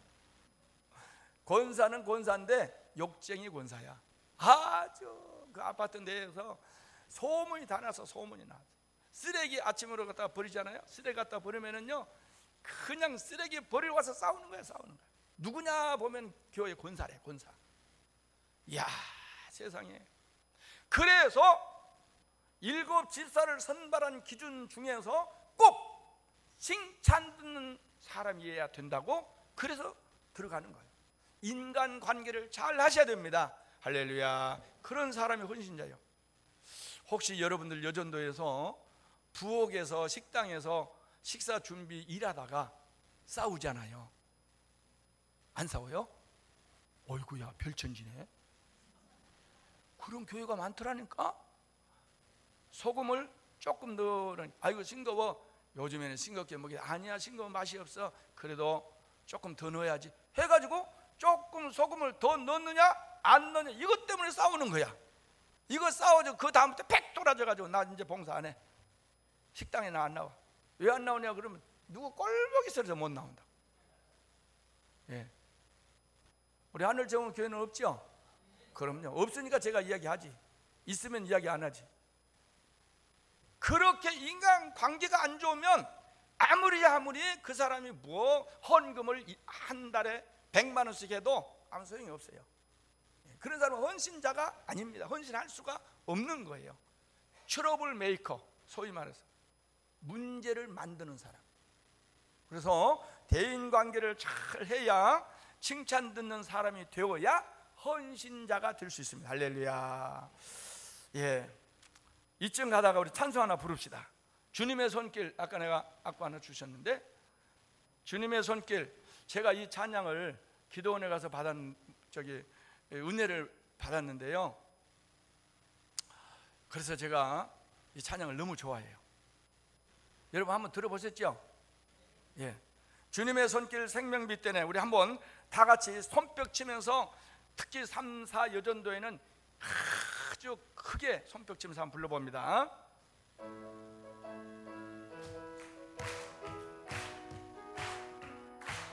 권사는 권사인데 욕쟁이 권사야. 아주 그 아파트 내에서 소문이 다 나서 소문이 나서 쓰레기 아침으로 갖다가 버리잖아요. 쓰레기 갖다 버리면은요 그냥 쓰레기 버리러 와서 싸우는 거야. 누구냐 보면 교회 권사래, 권사. 이야 세상에. 그래서 7 집사를 선발한 기준 중에서 꼭 칭찬 듣는 사람이어야 된다고 그래서 들어가는 거예요. 인간관계를 잘 하셔야 됩니다. 할렐루야. 그런 사람이 헌신자예요. 혹시 여러분들 여전도에서 부엌에서 식당에서 식사 준비 일하다가 싸우잖아요. 안 싸워요? 어이구야 별천지네. 그런 교회가 많더라니까. 소금을 조금 넣으라니 아이고 싱거워. 요즘에는 싱겁게 먹이 아니야 싱거운 맛이 없어. 그래도 조금 더 넣어야지 해가지고 조금 소금을 더 넣느냐 안 넣느냐 이것 때문에 싸우는 거야. 이거 싸워져 그 다음부터 팩 돌아져가지고 나 이제 봉사 안 해. 식당에 나 안 나와. 왜 안 나오냐 그러면 누구 꼴보기 싫어서 못 나온다. 우리 하늘정원 교회는 없죠? 그럼요. 없으니까 제가 이야기하지. 있으면 이야기 안 하지. 그렇게 인간 관계가 안 좋으면 아무리 그 사람이 헌금을 한 달에 100만 원씩 해도 아무 소용이 없어요. 그런 사람은 헌신자가 아닙니다. 헌신할 수가 없는 거예요. 트러블 메이커, 소위 말해서 문제를 만드는 사람. 그래서 대인관계를 잘 해야 칭찬 듣는 사람이 되어야 헌신자가 될 수 있습니다. 할렐루야. 예, 이쯤 가다가 우리 찬송 하나 부릅시다. 주님의 손길, 아까 내가 악보 하나 주셨는데, 주님의 손길. 제가 이 찬양을 기도원에 가서 은혜를 받았는데요, 그래서 제가 이 찬양을 너무 좋아해요. 여러분 한번 들어보셨죠? 예, 주님의 손길 생명빛 때문에 우리 한번 다 같이 손뼉 치면서, 특히 3, 4 여전도에는 아주 크게 손뼉 치면서 한번 불러봅니다.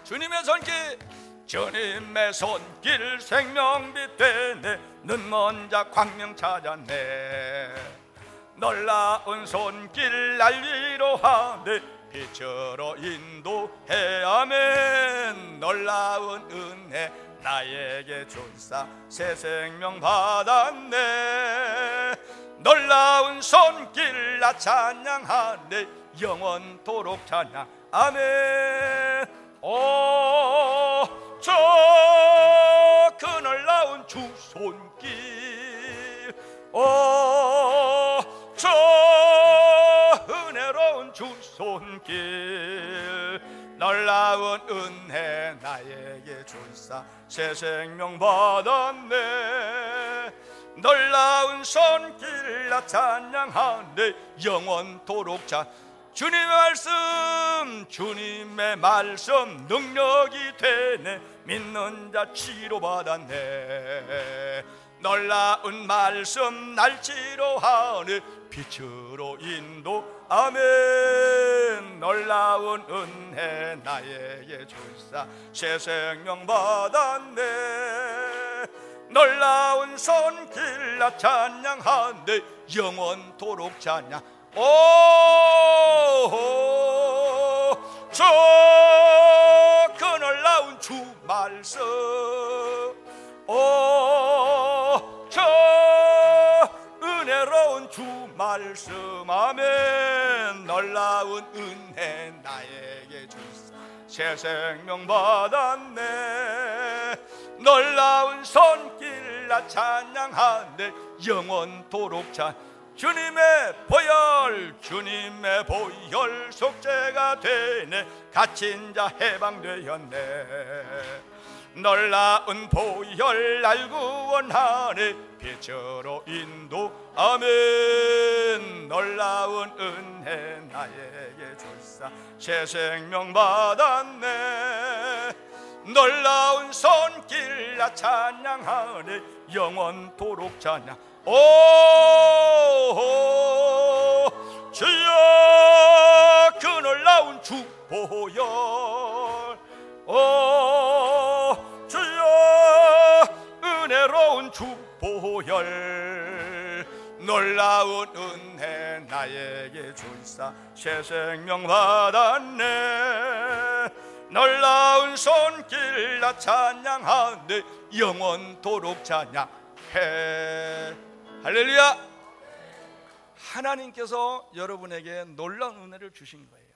주님의 손길, 주님의 손길 생명빛 되네. 눈먼 자 광명 찾았네. 놀라운 손길 날 위로하네. 빛으로 인도해. 아멘. 놀라운 은혜 나에게 준사 새 생명 받았네. 놀라운 손길 나 찬양하네. 영원토록 찬양. 아멘. 저 그 놀라운 주 손길, 저 은혜로운 주 손길, 놀라운 은혜 나에게 준사 새 생명 받았네. 놀라운 손길 나 찬양하네. 영원토록 주님의 말씀 능력이 되네. 믿는 자 치료받았네. 놀라운 말씀 날 치료하네. 빛으로 인도. 아멘. 놀라운 은혜 나에게 주사 새 생명 받았네. 놀라운 손길 나 찬양하네. 영원토록 찬양. 저 그 놀라운 주 말씀, 저 은혜로운 주 말씀. 아멘. 놀라운 은혜 나에게 주사 새 생명 받았네. 놀라운 손길 나 찬양하네. 영원토록 주님의 보혈 속죄가 되네. 갇힌 자 해방되었네. 놀라운 보혈 날 구원하네. 빛으로 인도. 아멘. 놀라운 은혜 나에게 주사 새 생명 받았네. 놀라운 손길 나 찬양하네. 영원토록 찬양. 주여 그 놀라운 주 보혈, 주여 은혜로운 주 보혈, 놀라운 은혜 나에게 주사 새 생명 받았네. 놀라운 손길 나 찬양하네. 영원토록 찬양해. 할렐루야. 하나님께서 여러분에게 놀라운 은혜를 주신 거예요.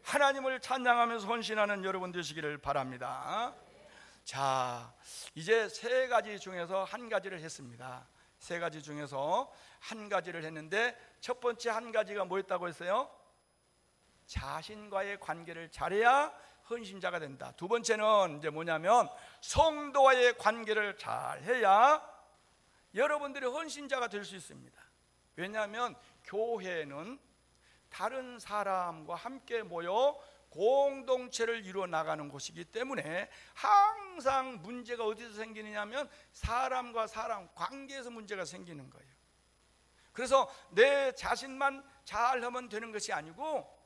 하나님을 찬양하면서 헌신하는 여러분 되시기를 바랍니다. 자, 이제 세 가지 중에서 한 가지를 했습니다. 세 가지 중에서 한 가지를 했는데, 첫 번째 한 가지가 뭐였다고 했어요? 자신과의 관계를 잘해야 헌신자가 된다. 두 번째는 이제 뭐냐면, 성도와의 관계를 잘해야 여러분들이 헌신자가 될 수 있습니다. 왜냐하면 교회는 다른 사람과 함께 모여 공동체를 이루어 나가는 곳이기 때문에 항상 문제가 어디서 생기느냐면 사람과 사람 관계에서 문제가 생기는 거예요. 그래서 내 자신만 잘하면 되는 것이 아니고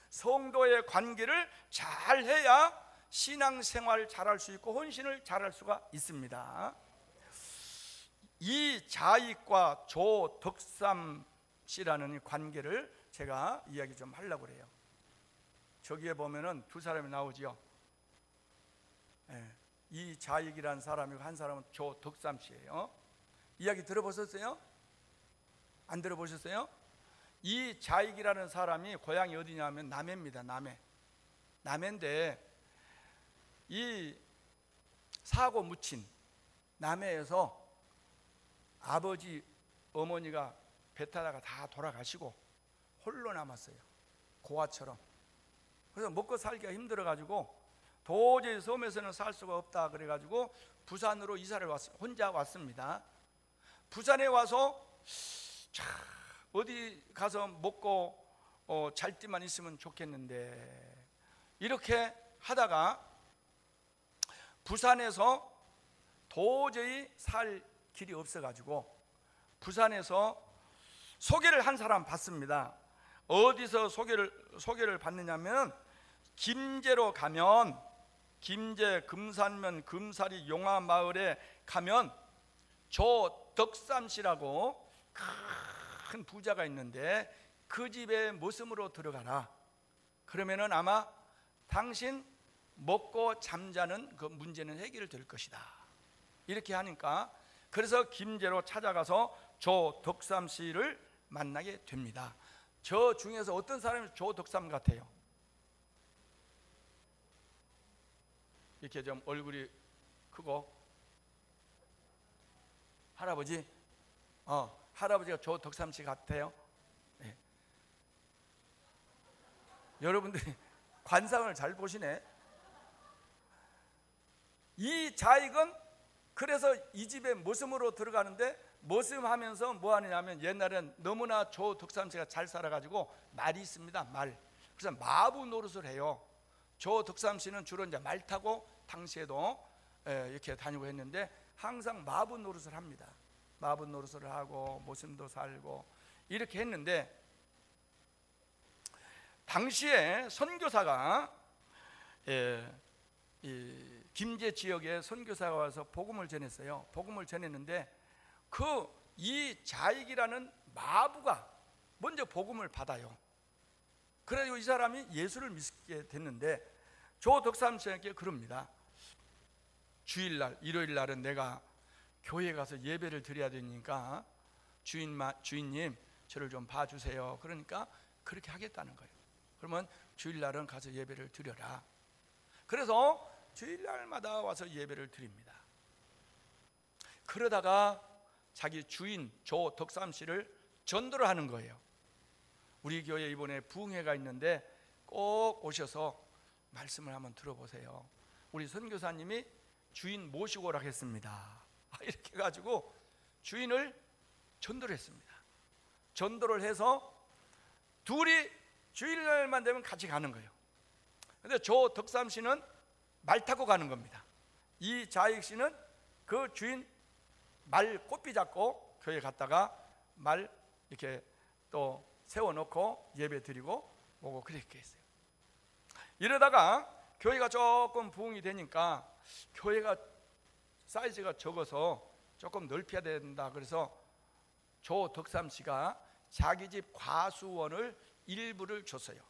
성도의 관계를 잘해야 신앙생활을 잘할 수 있고 헌신을 잘할 수가 있습니다. 이 자익과 조덕삼씨라는 관계를 제가 이야기 좀 하려고 그래요. 저기에 보면은 두 사람이 나오지요. 이 자익이라는 사람이고 한 사람은 조덕삼씨예요. 이야기 들어보셨어요? 안 들어보셨어요? 이 자익이라는 사람이 고향이 어디냐면 남해입니다. 남해. 남해인데 이 사고 묻힌 남해에서 아버지 어머니가 배 타다가 다 돌아가시고 홀로 남았어요. 고아처럼. 그래서 먹고 살기가 힘들어가지고 도저히 섬에서는 살 수가 없다 그래가지고 부산으로 이사를 혼자 왔습니다. 부산에 와서 어디 가서 먹고 잘 때만 있으면 좋겠는데 이렇게 하다가 부산에서 도저히 살 길이 없어가지고 부산에서 소개를 한 사람 봤습니다. 어디서 소개를 받느냐면 김제로 가면 김제 금산면 금사리 용화마을에 가면 조덕삼씨라고 큰 부자가 있는데 그 집에 모심으로 들어가라. 그러면은 아마 당신 먹고 잠자는 그 문제는 해결될 것이다. 이렇게 하니까 그래서 김제로 찾아가서 조덕삼씨를 만나게 됩니다. 저 중에서 어떤 사람이 조덕삼 같아요? 이렇게 좀 얼굴이 크고 할아버지? 할아버지가 조덕삼씨 같아요? 네. 여러분들이 관상을 잘 보시네. 이 자익은 그래서 이 집에 모심으로 들어가는데 모심하면서 뭐 하느냐면 옛날엔 너무나 조덕삼씨가 잘 살아가지고 말이 있습니다. 말. 그래서 마부 노릇을 해요. 조덕삼씨는 주로 이제 말 타고 당시에도 이렇게 다니고 했는데 항상 마부 노릇을 합니다. 마부 노릇을 하고 모심도 살고 이렇게 했는데 당시에 선교사가 이 김제 지역에 선교사가 와서 복음을 전했어요. 복음을 전했는데 이 자익이라는 마부가 먼저 복음을 받아요. 그래가지고 이 사람이 예수를 믿게 됐는데 조덕삼씨에게 그럽니다. 주일날, 일요일날은 내가 교회 가서 예배를 드려야 되니까 주인님 저를 좀 봐주세요. 그러니까 그렇게 하겠다는 거예요. 그러면 주일날은 가서 예배를 드려라. 그래서 주일날마다 와서 예배를 드립니다. 그러다가 자기 주인 조덕삼씨를 전도를 하는 거예요. 우리 교회 이번에 부흥회가 있는데 꼭 오셔서 말씀을 한번 들어보세요. 우리 선교사님이 주인 모시고 오라고 했습니다. 이렇게 해가지고 주인을 전도를 했습니다. 전도를 해서 둘이 주일날만 되면 같이 가는 거예요. 근데 조덕삼씨는 말 타고 가는 겁니다. 이 자익씨는 그 주인 말 꼬삐 잡고 교회 갔다가 말 이렇게 또 세워놓고 예배 드리고 뭐고 그렇게 했어요. 이러다가 교회가 조금 부흥이 되니까 교회가 사이즈가 적어서 조금 넓혀야 된다. 그래서 조덕삼씨가 자기 집 과수원을 일부를 줬어요.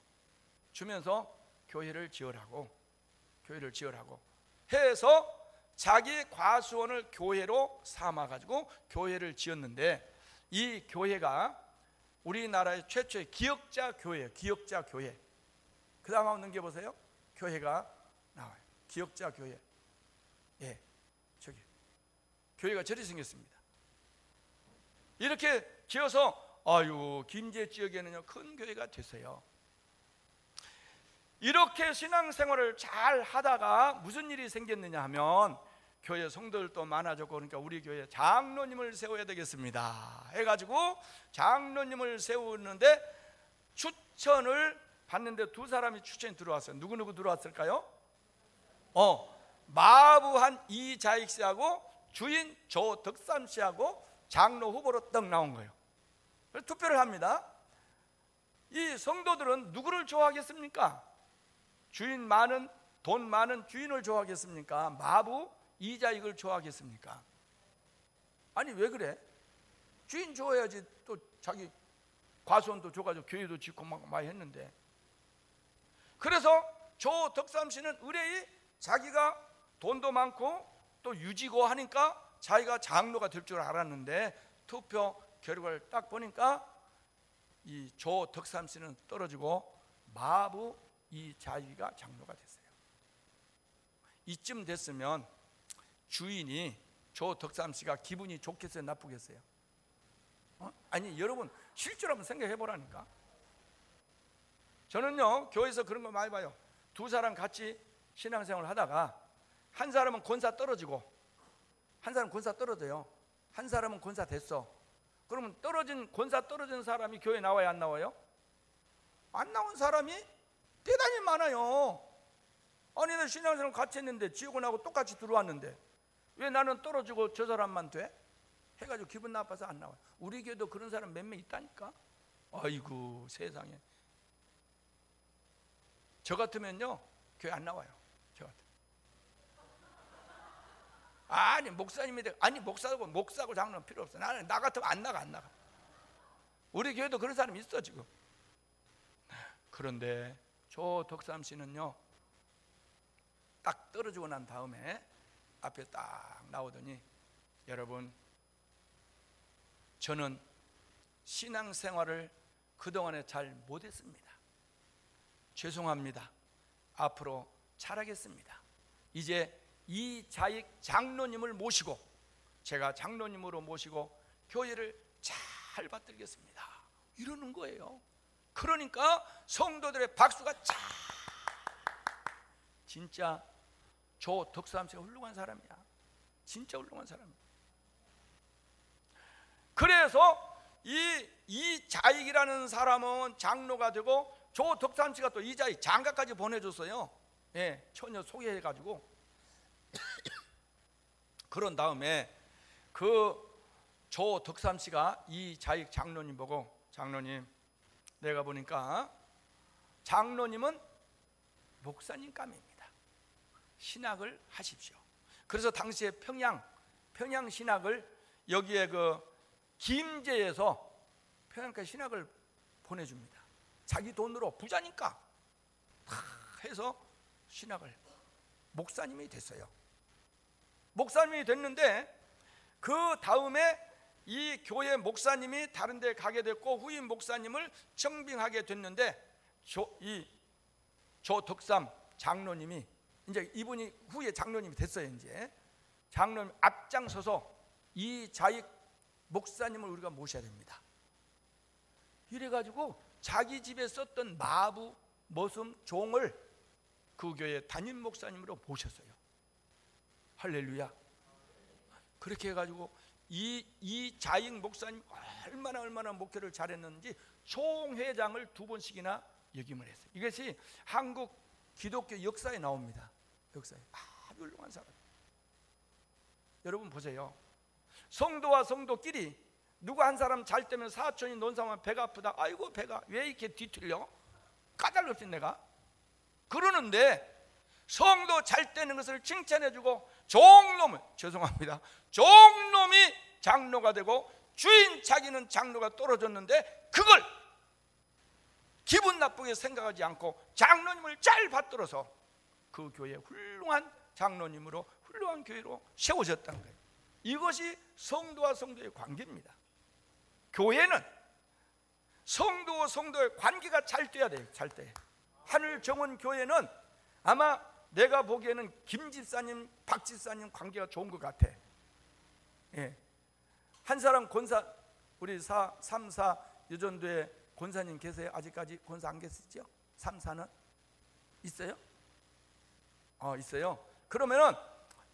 주면서 교회를 지으라고 해서 자기 과수원을 교회로 삼아가지고 교회를 지었는데 이 교회가 우리나라의 최초의 기역자 교회예요. 기역자 교회. 그 다음 한번 넘겨보세요. 교회가 나와요. 기역자 교회. 예, 저기 교회가 저리 생겼습니다. 이렇게 지어서 김제 지역에는요 큰 교회가 됐어요. 이렇게 신앙생활을 잘 하다가 무슨 일이 생겼느냐 하면 교회 성도들도 많아졌고 그러니까 우리 교회 장로님을 세워야 되겠습니다 해가지고 장로님을 세우는데 추천을 받는데 두 사람이 추천이 들어왔어요. 누구 들어왔을까요? 마부한 이자익씨하고 주인 조덕삼씨하고 장로 후보로 떡 나온 거예요. 그래서 투표를 합니다. 이 성도들은 누구를 좋아하겠습니까? 주인 많은, 돈 많은 주인을 좋아하겠습니까? 마부 이자익을 좋아하겠습니까? 아니 왜 그래? 주인 좋아해야지. 또 자기 과수원도 줘가지고 교회도 짓고 막 많이 했는데. 그래서 조덕삼씨는 의뢰이 자기가 돈도 많고 또 유지고 하니까 자기가 장로가 될 줄 알았는데 투표 결과를 딱 보니까 이 조덕삼씨는 떨어지고 마부 이 자기가 장로가 됐어요. 이쯤 됐으면 주인이 조덕삼 씨가 기분이 좋겠어요, 나쁘겠어요? 아니 여러분 실제로 한번 생각해 보라니까. 저는요 교회에서 그런 거 많이 봐요. 두 사람 같이 신앙생활을 하다가 한 사람은 권사 떨어지고 한 사람은 권사 떨어져요. 한 사람은 권사 됐어. 그러면 권사 떨어진 사람이 교회에 나와야 안 나와요? 안 나온 사람이 대단히 많아요. 아니 나 신앙생활 같이 했는데 지옥은하고 똑같이 들어왔는데 왜 나는 떨어지고 저 사람만 돼? 해가지고 기분 나빠서 안 나와요. 우리 교회도 그런 사람 몇 명 있다니까. 아이고 세상에. 저 같으면요 교회 안 나와요. 저 같으면. 아니 목사님이 아니 목사고 장로는 필요 없어. 나는 나 같으면 안 나가. 우리 교회도 그런 사람이 있어 지금. 그런데 조덕삼 씨는요 딱 떨어지고 난 다음에 앞에 딱 나오더니, 여러분 저는 신앙생활을 그동안에 잘 못했습니다. 죄송합니다. 앞으로 잘하겠습니다. 이제 이 자익 장로님을 모시고 제가 장로님으로 모시고 교회를 잘 받들겠습니다. 이러는 거예요. 그러니까 성도들의 박수가 쫙. 진짜 조덕삼 씨가 훌륭한 사람이야. 진짜 훌륭한 사람이야. 그래서 이 자익이라는 사람은 장로가 되고 조덕삼 씨가 또 이 자익 장가까지 보내줬어요. 예, 처녀 소개해가지고. 그런 다음에 그 조덕삼 씨가 이 자익 장로님 보고, 장로님 내가 보니까 장로님은 목사님 감입니다. 신학을 하십시오. 그래서 당시에 평양 신학을 여기에 그 김제에서 평양까지 신학을 보내줍니다. 자기 돈으로 부자니까 다 해서 신학을 목사님이 됐어요. 목사님이 됐는데 그 다음에 이 교회 목사님이 다른 데 가게 됐고 후임 목사님을 청빙하게 됐는데 조덕삼 장로님이 이제 이분이 후에 장로님이 됐어요. 이제 장로님 앞장서서 이 자익 목사님을 우리가 모셔야 됩니다. 이래가지고 자기 집에 썼던 마부, 머슴, 종을 그 교회 담임 목사님으로 모셨어요. 할렐루야. 그렇게 해가지고 이 자익 목사님 얼마나 목회를 잘했는지 총회장을 2번씩이나 역임을 했어요. 이것이 한국 기독교 역사에 나옵니다. 역사에 아주 훌륭한 사람. 여러분 보세요. 성도와 성도끼리 누구 한 사람 잘 때면 사촌이 논상하면 배가 아프다. 아이고 배가 왜 이렇게 뒤틀려? 까닭없이 내가 그러는데 성도 잘 되는 것을 칭찬해주고 종놈을, 죄송합니다, 종놈이 장로가 되고 주인 자기는 장로가 떨어졌는데 그걸 기분 나쁘게 생각하지 않고 장로님을 잘 받들어서 그 교회에 훌륭한 장로님으로 훌륭한 교회로 세워졌다는 거예요. 이것이 성도와 성도의 관계입니다. 교회는 성도와 성도의 관계가 잘 돼야 돼요. 잘 돼. 하늘정원 교회는 아마 내가 보기에는 김 집사님, 박 집사님 관계가 좋은 것 같아. 예. 한 사람 권사, 우리 3, 4 여전도에 권사님 계세요? 아직까지 권사 안 계시죠? 3, 4는? 있어요? 있어요. 그러면은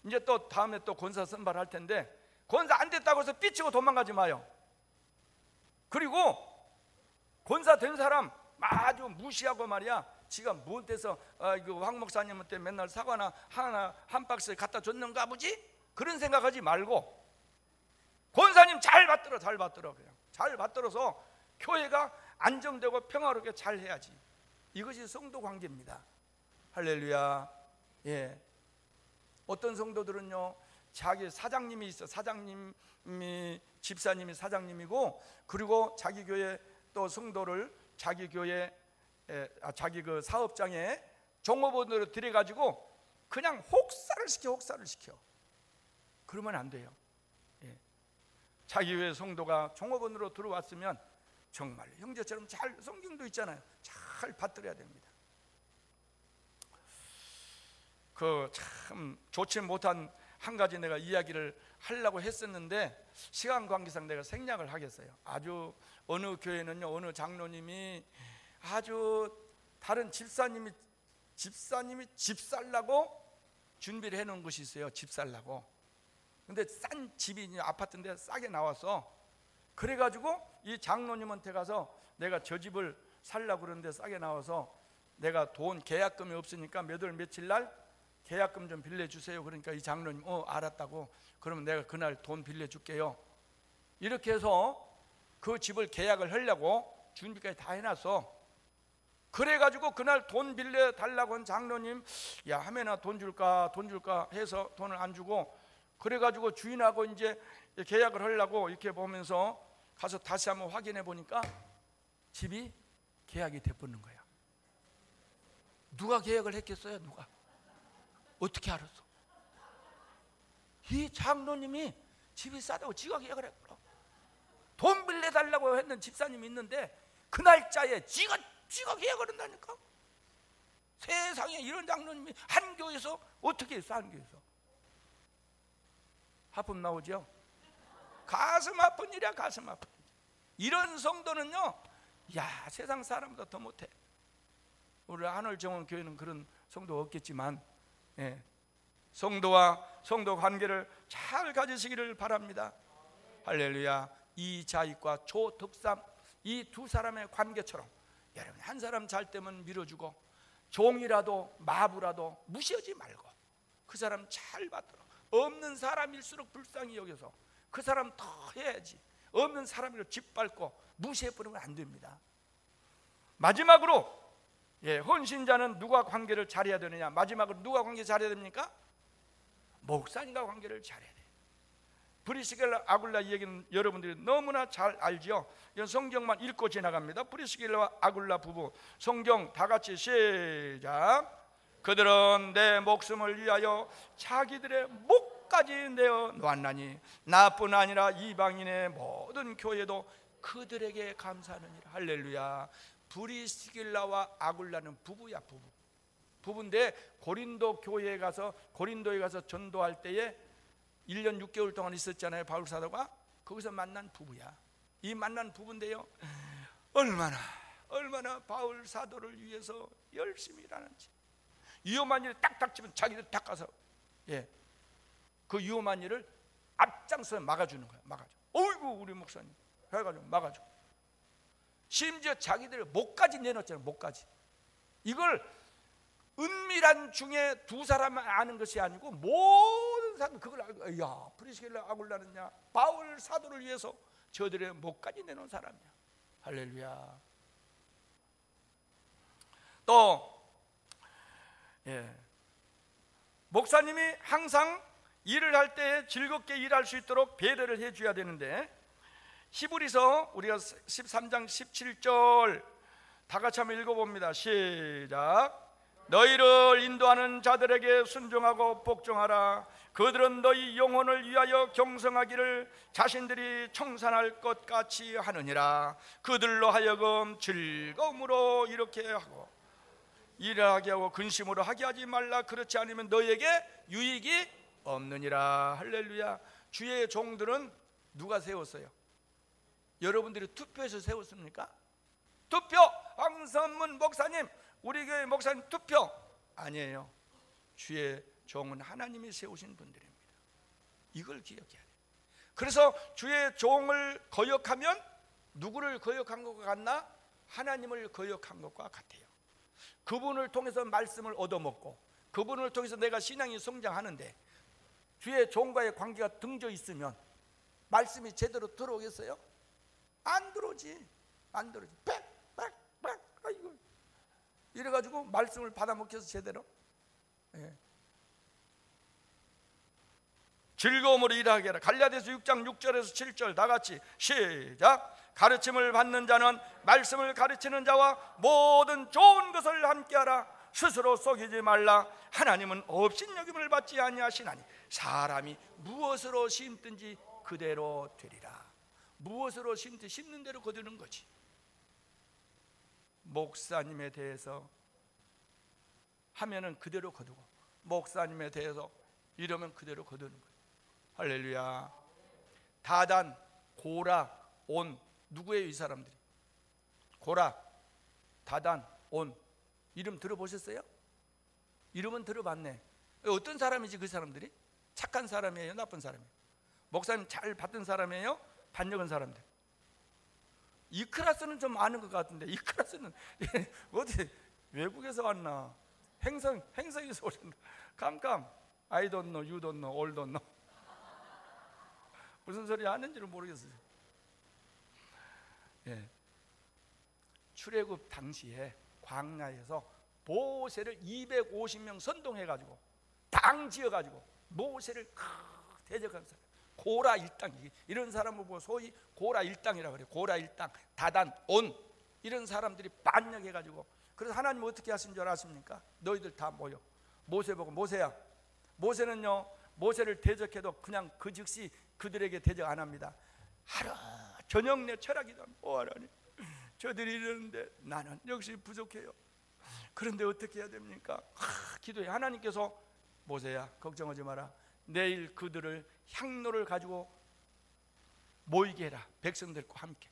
이제 또 다음에 또 권사 선발할 텐데 권사 안 됐다고 해서 삐치고 도망가지 마요. 그리고 권사 된 사람 아주 무시하고 말이야. 지가 뭘 돼서 황 목사님한테 맨날 사과나 한 박스 갖다 줬는가 보지? 그런 생각하지 말고 권사님 잘 받들어 그냥 잘 받들어서 교회가 안정되고 평화롭게 잘 해야지. 이것이 성도 관계입니다. 할렐루야. 예. 어떤 성도들은요 자기 사장님이 있어. 사장님이 집사님이 사장님이고 그리고 자기 교회 또 성도를 자기 교회 자기 그 사업장에 종업원으로 들여가지고 그냥 혹사를 시켜. 그러면 안 돼요. 예. 자기 교회 성도가 종업원으로 들어왔으면 정말 형제처럼 잘, 성경도 있잖아요, 잘 받들어야 됩니다. 그 참 좋지 못한 한 가지 내가 이야기를 하려고 했었는데 시간 관계상 내가 생략을 하겠어요. 아주 어느 교회는요, 어느 장로님이 아주 다른 집사님이 집 살라고 준비를 해놓은 것이 있어요. 집 살라고. 근데 싼 집이 아파트인데 싸게 나와서, 그래가지고 이 장로님한테 가서 내가 저 집을 살라고 그러는데 싸게 나와서 내가 돈 계약금이 없으니까 몇 월 며칠 날 계약금 좀 빌려주세요. 그러니까 이 장로님 알았다고. 그러면 내가 그날 돈 빌려줄게요. 이렇게 해서 그 집을 계약을 하려고 준비까지 다 해놨어. 그래가지고 그날 돈 빌려달라고 한 장로님, 야 하면아 돈 줄까 해서 돈을 안 주고, 그래가지고 주인하고 이제 계약을 하려고 이렇게 보면서 가서 다시 한번 확인해 보니까 집이 계약이 돼버리는 거야. 누가 계약을 했겠어요? 누가? 어떻게 알았어? 이 장로님이 집이 싸다고 지가 계약을 했구나. 돈 빌려달라고 했는 집사님이 있는데 그 날짜에 지가 계약을 한다니까. 세상에 이런 장로님이 한 교회에서 어떻게 있어? 한 교회에서 하품 나오죠? 가슴 아픈 일이야. 가슴 아픈 일. 이런 성도는요, 야 세상 사람보다 더 못해. 우리 한월정원 교회는 그런 성도가 없겠지만, 예, 성도와 성도 관계를 잘 가지시기를 바랍니다. 할렐루야. 이자익과 조덕삼, 이 두 사람의 관계처럼 여러분 한 사람 잘 때면 밀어주고 종이라도 마부라도 무시하지 말고 그 사람 잘 받도록, 없는 사람일수록 불쌍히 여겨서 그 사람 더 해야지. 없는 사람을 짓밟고 무시해버리면 안 됩니다. 마지막으로, 헌신자는 누가 관계를 잘해야 되느냐? 마지막으로 누가 관계 잘해야 됩니까? 목사님과 관계를 잘해야 돼요. 브리스길라 아굴라 얘기는 여러분들이 너무나 잘 알지요. 이건 성경만 읽고 지나갑니다. 브리스길라와 아굴라 부부, 성경 다 같이 시작. 그들은 내 목숨을 위하여 자기들의 목까지 내어 놓았나니 나뿐 아니라 이방인의 모든 교회도 그들에게 감사하느니라. 할렐루야. 브리스길라와 아굴라는 부부야. 부부인데 고린도에 가서 전도할 때에 1년 6개월 동안 있었잖아요. 바울 사도가. 거기서 만난 부부야. 이 만난 부부인데요, 얼마나 바울 사도를 위해서 열심히 일하는지. 위험한 일을 딱 닥치면 자기들 딱 가서, 그 위험한 일을 앞장서 막아주는 거야. 어이구 우리 목사님 해가지고 막아줘. 심지어 자기들 목까지 내놓잖아요. 목까지. 이걸 은밀한 중에 두 사람만 아는 것이 아니고 모든 사람 그걸 알고, 야 브리스길라 아굴라는야 바울 사도를 위해서 저들의 목까지 내놓은 사람이야. 할렐루야. 또 목사님이 항상 일을 할 때 즐겁게 일할 수 있도록 배려를 해줘야 되는데, 히브리서 우리가 13장 17절 다 같이 한번 읽어봅니다. 시작. 너희를 인도하는 자들에게 순종하고 복종하라. 그들은 너희 영혼을 위하여 경성하기를 자신들이 청산할 것 같이 하느니라. 그들로 하여금 즐거움으로 이렇게 하고 일하게 하고 근심으로 하게 하지 말라. 그렇지 않으면 너희에게 유익이 없느니라. 할렐루야. 주의 종들은 누가 세웠어요? 여러분들이 투표해서 세웠습니까? 투표! 황선문 목사님, 우리 교회 목사님 투표! 아니에요. 주의 종은 하나님이 세우신 분들입니다. 이걸 기억해야 돼요. 그래서 주의 종을 거역하면 누구를 거역한 것과 같나? 하나님을 거역한 것과 같아요. 그분을 통해서 말씀을 얻어먹고 그분을 통해서 내가 신앙이 성장하는데 주의 종과의 관계가 등져 있으면 말씀이 제대로 들어오겠어요? 안 들어오지. 아이고. 이래가지고 말씀을 받아먹혀서 제대로, 즐거움으로 일하게 하라. 갈라디아서 6장 6절에서 7절 다 같이 시작. 가르침을 받는 자는 말씀을 가르치는 자와 모든 좋은 것을 함께하라. 스스로 속이지 말라. 하나님은 업신여김을 받지 아니하시나니 사람이 무엇으로 심든지 그대로 되리라. 무엇으로 심는 대로 거두는 거지. 목사님에 대해서 하면은 그대로 거두고, 목사님에 대해서 이러면 그대로 거두는 거예요. 할렐루야. 다단, 고라, 온. 누구예요 이 사람들이? 고라, 다단, 온. 이름 들어보셨어요? 이름은 들어봤네. 어떤 사람이지 그 사람들이? 착한 사람이에요? 나쁜 사람이에요? 목사님 잘 받던 사람이에요? 반역한 사람들? 이 클래스는 좀 아는 것 같은데, 이 클래스는 어디 외국에서 왔나? 행성에서 오셨나? 깜깜. I don't know, you don't know, all don't know. 무슨 소리 하는지를 모르겠어요. 예. 출애굽 당시에 광야에서 모세를 250명 선동해가지고 당 지어가지고 모세를 대적한 사람, 고라 일당, 이런 사람을 보고 소위 고라 일당이라고 그래요. 고라 일당, 다단, 온, 이런 사람들이 반역해가지고, 그래서 하나님 어떻게 하신 줄 아십니까? 너희들 다 모여 모세 보고, 모세야, 모세는요 모세를 대적해도 그냥 그 즉시 그들에게 대적 안 합니다. 하루 저녁 내 철학이다. 하나님, 저들이 이러는데 나는 역시 부족해요. 그런데 어떻게 해야 됩니까? 기도해. 하나님께서 모세야 걱정하지 마라. 내일 그들을 향로를 가지고 모이게 해라. 백성들과 함께.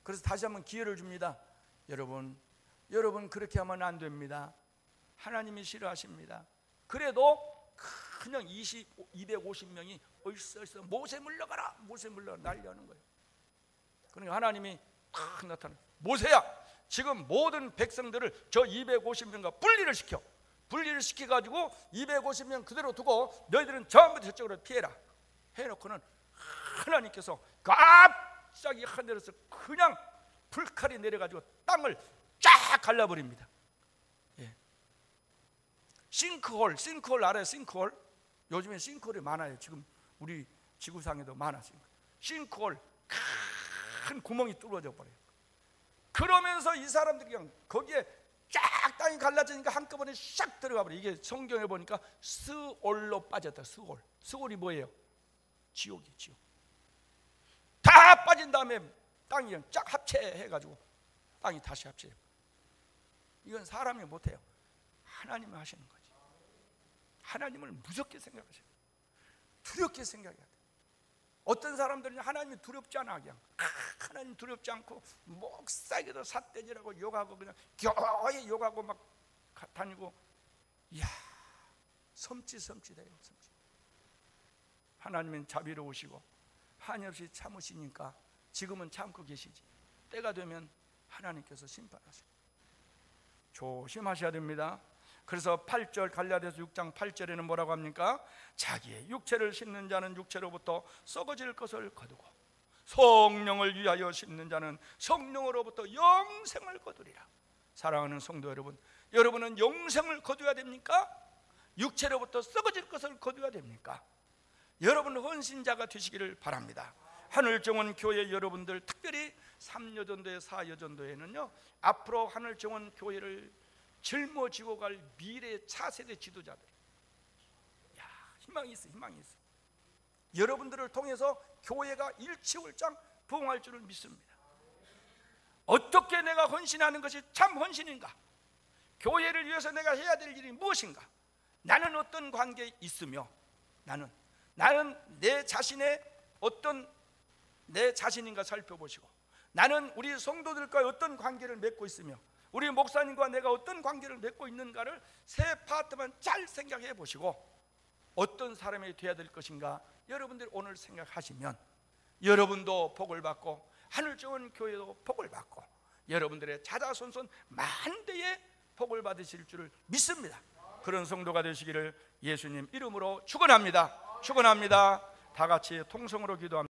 그래서 다시 한번 기회를 줍니다. 여러분 그렇게 하면 안 됩니다. 하나님이 싫어하십니다. 그래도 그냥 250명이 얼싸 모세 물러가라, 모세 물러가라 난리하는 거예요. 그러니까 하나님이 탁 나타나. 모세야, 지금 모든 백성들을 저 250명과 분리를 시켜가지고 250명 그대로 두고 너희들은 전부 저쪽으로 피해라 해놓고는 하나님께서 갑자기 하늘에서 그냥 불칼이 내려가지고 땅을 쫙 갈라버립니다. 예. 싱크홀 알아요? 싱크홀? 요즘에 싱크홀이 많아요. 지금 우리 지구상에도 많아. 싱크홀, 큰 구멍이 뚫어져 버려요. 그러면서 이 사람들이 그냥 거기에 쫙 땅이 갈라지니까 한꺼번에 샥 들어가 버려. 이게 성경에 보니까 스올로 빠졌다. 스올이 뭐예요? 지옥이 지옥. 다 빠진 다음에 땅이 그냥 쫙 합체해가지고 땅이 다시 합체해요. 이건 사람이 못해요. 하나님이 하시는 거지. 하나님을 무섭게 생각하셔요. 두렵게 생각해야 돼. 어떤 사람들은 하나님이 두렵지 않아. 그냥 하나님 두렵지 않고 목사에게도 삿대질하고 욕하고 그냥 교회 욕하고 막 다니고, 이야 섬찟해요. 하나님은 자비로우시고 한없이 참으시니까 지금은 참고 계시지, 때가 되면 하나님께서 심판하시고 조심하셔야 됩니다. 그래서 8절 갈라디아서 6장 8절에는 뭐라고 합니까? 자기의 육체를 심는 자는 육체로부터 썩어질 것을 거두고 성령을 위하여 심는 자는 성령으로부터 영생을 거두리라. 사랑하는 성도 여러분, 여러분은 영생을 거두어야 됩니까? 육체로부터 썩어질 것을 거두어야 됩니까? 여러분은 헌신자가 되시기를 바랍니다. 하늘정원 교회 여러분들, 특별히 3여전도회 4여전도회는요 앞으로 하늘정원 교회를 짊어지고 갈 미래 차세대 지도자들, 희망이 있어. 여러분들을 통해서 교회가 일치월장 부흥할 줄을 믿습니다. 어떻게 내가 헌신하는 것이 참 헌신인가? 교회를 위해서 내가 해야 될 일이 무엇인가? 나는 어떤 관계에 있으며, 나는 내 자신의 어떤 내 자신인가 살펴보시고, 나는 우리 성도들과 어떤 관계를 맺고 있으며, 우리 목사님과 내가 어떤 관계를 맺고 있는가를 세 파트만 잘 생각해 보시고 어떤 사람이 되어야 될 것인가 여러분들이 오늘 생각하시면 여러분도 복을 받고 하늘정원 교회도 복을 받고 여러분들의 자자손손 만대의 복을 받으실 줄을 믿습니다. 그런 성도가 되시기를 예수님 이름으로 축원합니다. 다 같이 통성으로 기도합니다.